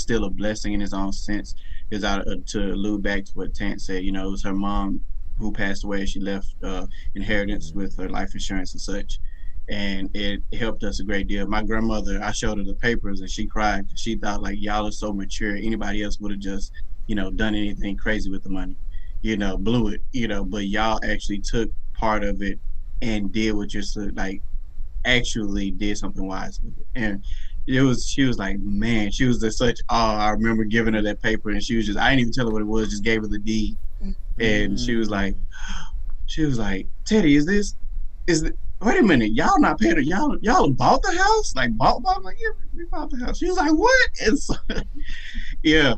Speaker 6: still a blessing in its own sense. Is to allude back to what Tant said, it was her mom who passed away. She left inheritance with her life insurance and such, and it helped us a great deal. My grandmother, I showed her the papers and she cried. She thought like, y'all are so mature. Anybody else would have just, done anything crazy with the money, blew it, but y'all actually took part of it and did what you're like, actually did something wise with it. And she was like, man, she was just such awe. I remember giving her that paper and I didn't even tell her what it was, just gave her the deed. And she was like, "Teddy, wait a minute, y'all not paying her, y'all bought the house? Like bought? I'm like, yeah, we bought the house." She was like, "What?" And so, yeah.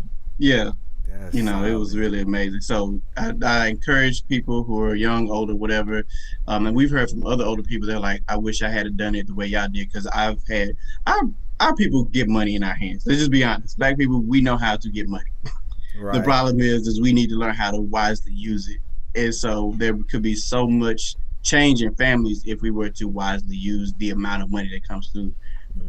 Speaker 4: That's
Speaker 6: it was really amazing. So I encourage people who are young, older, whatever. And we've heard from other older people, they're like, "I wish I had done it the way y'all did," because our people get money in our hands. Let's just be honest. Black people, we know how to get money. Right. The problem is we need to learn how to wisely use it. And so there could be so much change in families if we were to wisely use the amount of money that comes through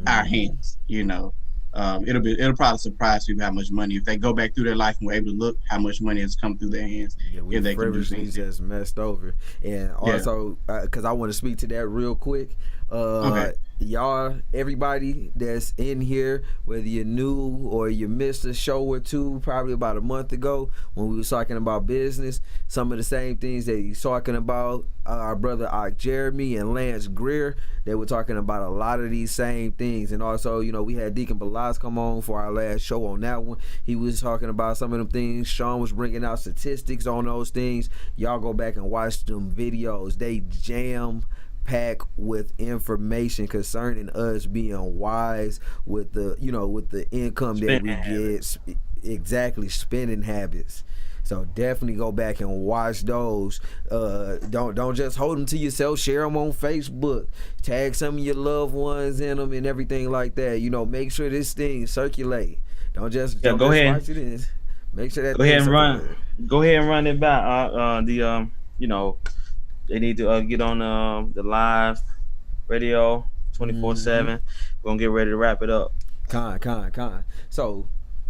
Speaker 6: our hands. It'll probably surprise people how much money, if they go back through their life and were able to look how much money has come through their hands.
Speaker 4: Yeah, we frivolously just messed over. And also, because I want to speak to that real quick.
Speaker 6: Okay.
Speaker 4: y'all, everybody that's in here, whether you're new or you missed a show or two, probably about a month ago when we was talking about business, some of the same things that he's talking about, our brother Jeremy and Lance Greer, they were talking about a lot of these same things. And also, you know, we had Deacon Balaz come on for our last show on that one. He was talking about some of them things. Sean was bringing out statistics on those things. Y'all go back and watch them videos. They jam pack with information concerning us being wise with the, you know, with the income that we get. Exactly, spending habits. So definitely go back and watch those. Don't just hold them to yourself. Share them on Facebook. Tag some of your loved ones in them and everything like that. You know, make sure this thing circulate. Don't just
Speaker 5: go ahead.
Speaker 4: watch it in. Make sure that
Speaker 5: go ahead and run. Go ahead and run it back. You know, they need to get on the live radio 24/7. We're gonna get ready to wrap it up.
Speaker 4: Con. So,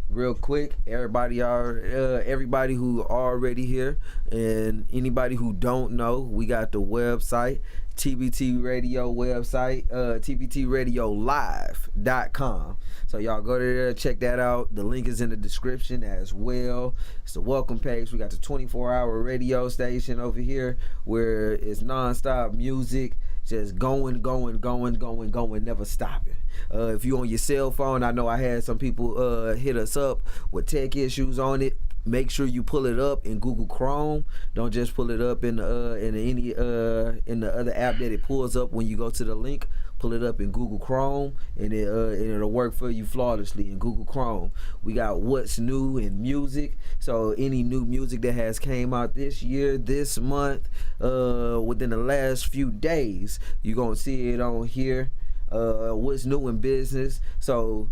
Speaker 4: real quick, everybody who already here and anybody who don't know, we got the website, TBT Radio website, tbtradiolive.com. So y'all go there, check that out. The link is in the description as well. It's the welcome page. We got the 24-hour radio station over here where it's nonstop music, just going, never stopping. If you on your cell phone, I know I had some people hit us up with tech issues on it. Make sure you pull it up in Google Chrome. Don't just pull it up in the other app that it pulls up when you go to the link. Pull it up in Google Chrome, and it'll work for you flawlessly in Google Chrome. We got what's new in music. So any new music that has came out this year, this month, within the last few days, you're gonna see it on here. What's new in business. So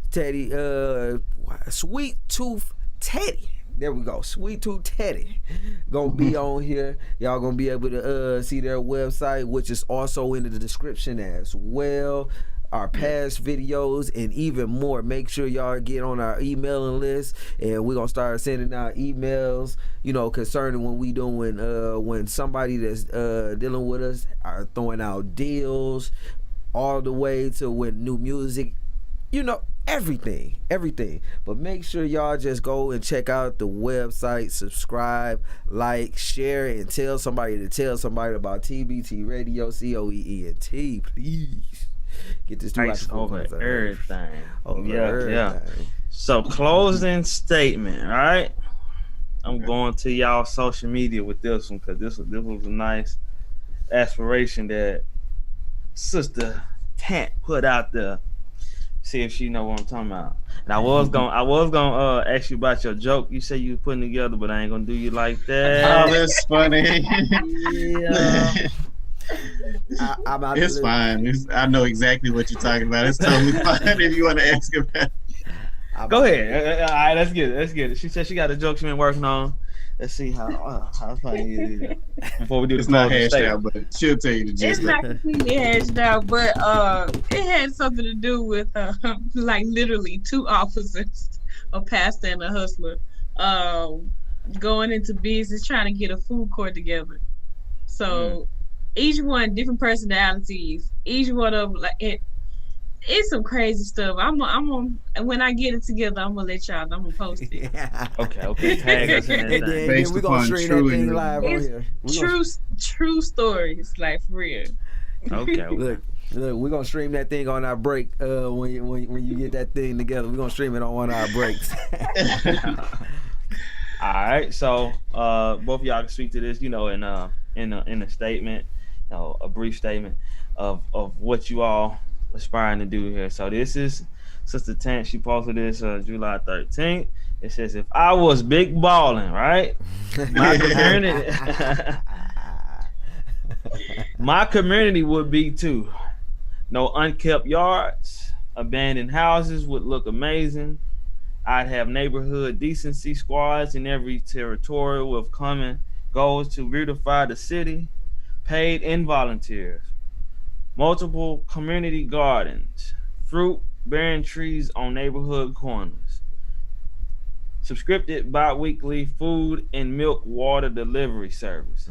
Speaker 4: Teddy, Sweet Tooth Teddy. There we go. Sweet Tooth Teddy gonna be on here. Y'all gonna be able to see their website, which is also in the description as well. Our past videos and even more. Make sure y'all get on our emailing list, and we're gonna start sending out emails, you know, concerning when we doing when somebody that's dealing with us are throwing out deals, all the way to when new music, you know, everything. But make sure y'all just go and check out the website, subscribe, like, share, and tell somebody about TBT Radio, COEENT. Please get this
Speaker 5: nice over everything. Yeah. So closing statement, all right? I'm going to y'all social media with this one because this was a nice aspiration that Sister Tant put out there. See if she know what I'm talking about. And I was gonna ask you about your joke. You say you was putting together, but I ain't gonna do you like that.
Speaker 6: Oh, that's funny.
Speaker 5: Yeah.
Speaker 6: It's fine. I know exactly what you're talking about. It's totally fine if you want to ask about it.
Speaker 5: Go ahead. All right, let's get it. She said she got a joke she been working on. Let's see how funny it is. Before we do
Speaker 6: it's not hashed out, but she'll tell you the gist.
Speaker 7: It's not completely hashed out, but it had something to do with like literally two officers, a pastor and a hustler, going into business trying to get a food court together. So each one different personalities. Each one of them, like it's some crazy stuff. I'm on when I get it together, I'm gonna let y'all know. I'm gonna post it.
Speaker 5: Okay. Tag us in that thing.
Speaker 4: Then we're gonna stream that thing live on here.
Speaker 7: True stories, like for real.
Speaker 5: Okay.
Speaker 4: Look, we're gonna stream that thing on our break. When you get that thing together, we're gonna stream it on one of our breaks.
Speaker 5: All right. So both of y'all can speak to this, you know, in a statement, you know, a brief statement of what you all aspiring to do here. So this is Sister Tant. She posted this July 13th. It says, if I was big balling, right? My community would be too. No unkept yards, abandoned houses would look amazing. I'd have neighborhood decency squads in every territorial with common goals to beautify the city, paid in volunteers. Multiple community gardens, fruit-bearing trees on neighborhood corners. Subscripted bi-weekly food and milk water delivery service.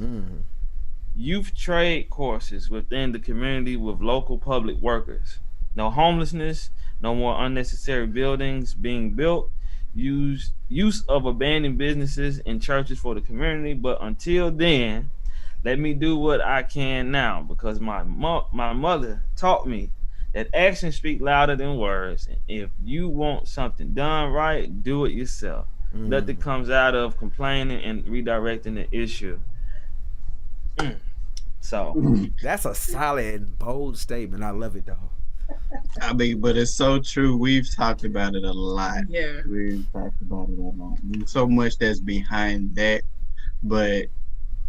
Speaker 5: youth trade courses within the community with local public workers. No homelessness, no more unnecessary buildings being built, use of abandoned businesses and churches for the community. But until then, let me do what I can now, because my mother taught me that actions speak louder than words. If you want something done right, do it yourself. Nothing comes out of complaining and redirecting the issue. So
Speaker 4: that's a solid and bold statement. I love it, though.
Speaker 6: I mean, but it's so true. We've talked about it a lot.
Speaker 7: Yeah.
Speaker 6: We've talked about it a lot. There's so much that's behind that. But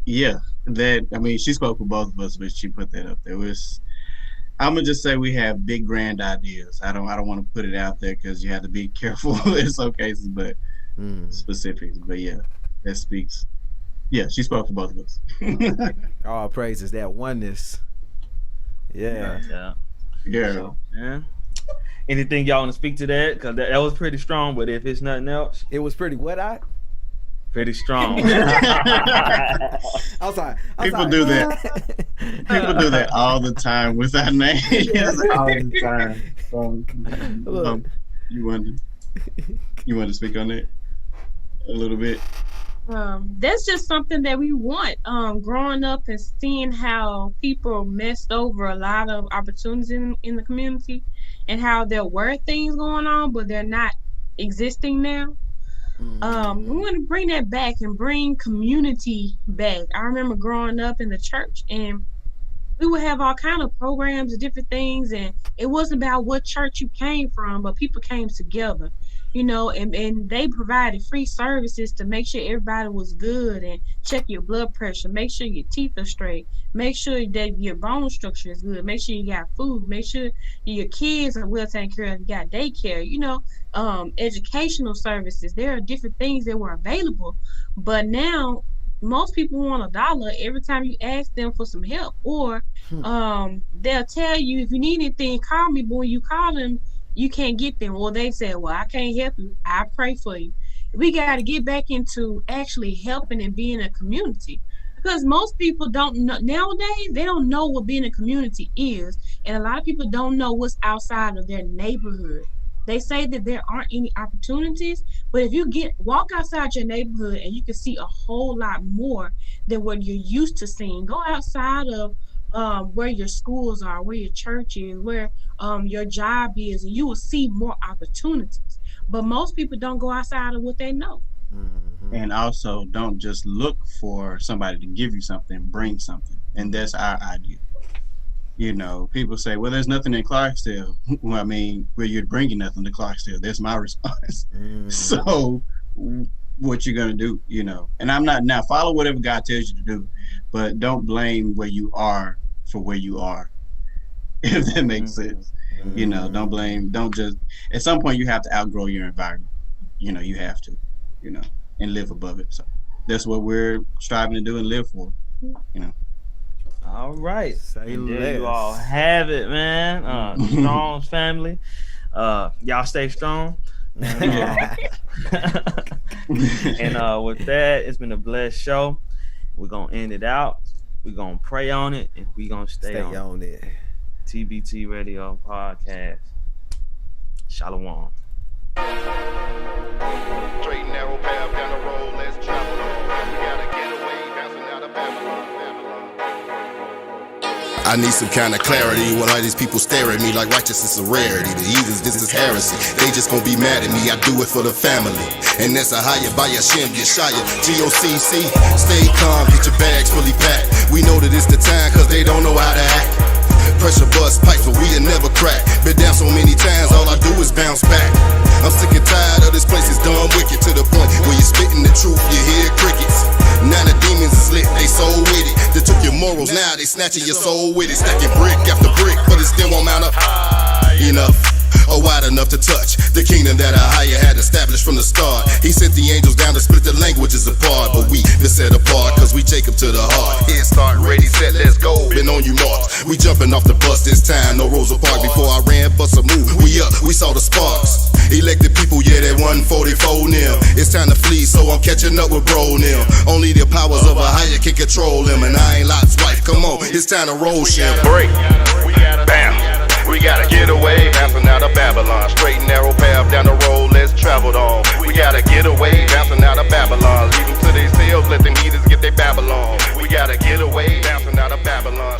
Speaker 6: yeah, that, I mean, she spoke for both of us, but she put that up there. I'm gonna just say we have big grand ideas. I don't want to put it out there because you have to be careful in some cases, but specifics. But yeah, that speaks. Yeah, she spoke for both of us.
Speaker 4: All praises, that oneness. Yeah.
Speaker 5: So, yeah. Anything y'all want to speak to that? Because that was pretty strong. But if it's nothing else,
Speaker 4: it was pretty
Speaker 5: pretty strong.
Speaker 4: I'm sorry.
Speaker 6: People do that. People do that all the time with our names. All the time. You want to speak on that a little bit?
Speaker 7: That's just something that we want. Growing up and seeing how people messed over a lot of opportunities in the community, and how there were things going on, but they're not existing now. We want to bring that back and bring community back. I remember growing up in the church, and we would have all kind of programs and different things, and it wasn't about what church you came from, but people came together, you know, and they provided free services to make sure everybody was good, and check your blood pressure, make sure your teeth are straight, make sure that your bone structure is good, make sure you got food, make sure your kids are well taken care of, you got daycare, you know, educational services. There are different things that were available, but now most people want $1 every time you ask them for some help, or they'll tell you, if you need anything, call me, but when you call them, you can't get them. Or they say, well, I can't help you, I pray for you. We got to get back into actually helping and being a community, because most people don't know nowadays. They don't know what being a community is, and a lot of people don't know what's outside of their neighborhood. They say that there aren't any opportunities, but if you walk outside your neighborhood, and you can see a whole lot more than what you're used to seeing. Go outside of where your schools are, where your church is, where your job is, and you will see more opportunities. But most people don't go outside of what they know.
Speaker 6: And also, don't just look for somebody to give you something, bring something. And that's our idea. You know, people say, well, there's nothing in Clarksdale. Well, I mean, well, you're bringing nothing to Clarksdale. That's my response. So what you're going to do, you know, and I'm not, now follow whatever God tells you to do, but don't blame where you are for where you are, if that makes sense. You know, don't just, at some point you have to outgrow your environment. You know, you have to, you know, and live above it. So that's what we're striving to do and live for, you know.
Speaker 5: All right.
Speaker 4: Say
Speaker 5: and
Speaker 4: less.
Speaker 5: There you all have it, man. Strong's family. Y'all stay strong. And with that, it's been a blessed show. We're going to end it out. We're going to pray on it, and we're going to stay on
Speaker 4: it.
Speaker 5: TBT Radio Podcast. Shalom.
Speaker 8: Straight and narrow path down the road, let's travel on. We gotta get away, bouncing out of Babylon.
Speaker 10: I need some kind of clarity when all these people stare at me like righteousness is a rarity. The heathens, this is heresy. They just gonna be mad at me. I do it for the family. And that's a higher by Yashim, Yeshaya, GOCC. Stay calm, get your bags fully packed. We know that it's the time, cause they don't know how to act. Pressure bust pipes, but we'll never crack. Been down so many times, all I do is bounce back. I'm sick and tired of this place, it's dumb wicked, to the point where you're spitting the truth, you hear crickets. Now the demons is lit, they so with it. They took your morals, now they snatching your soul with it. Stacking brick after brick, but it still won't mount up high enough, or wide enough to touch the kingdom that a higher had established from the start. He sent the angels down to split the languages apart, but we been set apart, cause we Jacob to the heart. Head start, ready, set, let's go. sipping on you marks. We jumping off the bus this time, no Rosa Parks. Before I ran, bust a move, we up, we saw the sparks. Elected people, yeah, that 144 now. It's time to flee, so I'm catching up with bro now. Only the powers of a higher can control him, and I ain't Lot's wife. Come on, it's time to roll shit.
Speaker 8: Break. Bam. We gotta get away, bouncing out of Babylon. Straight and narrow path down the road, let's travel on. We gotta get away, bouncing out of Babylon. Lead them to their cells, let them heathens get their Babylon. We gotta get away, bouncing out of Babylon.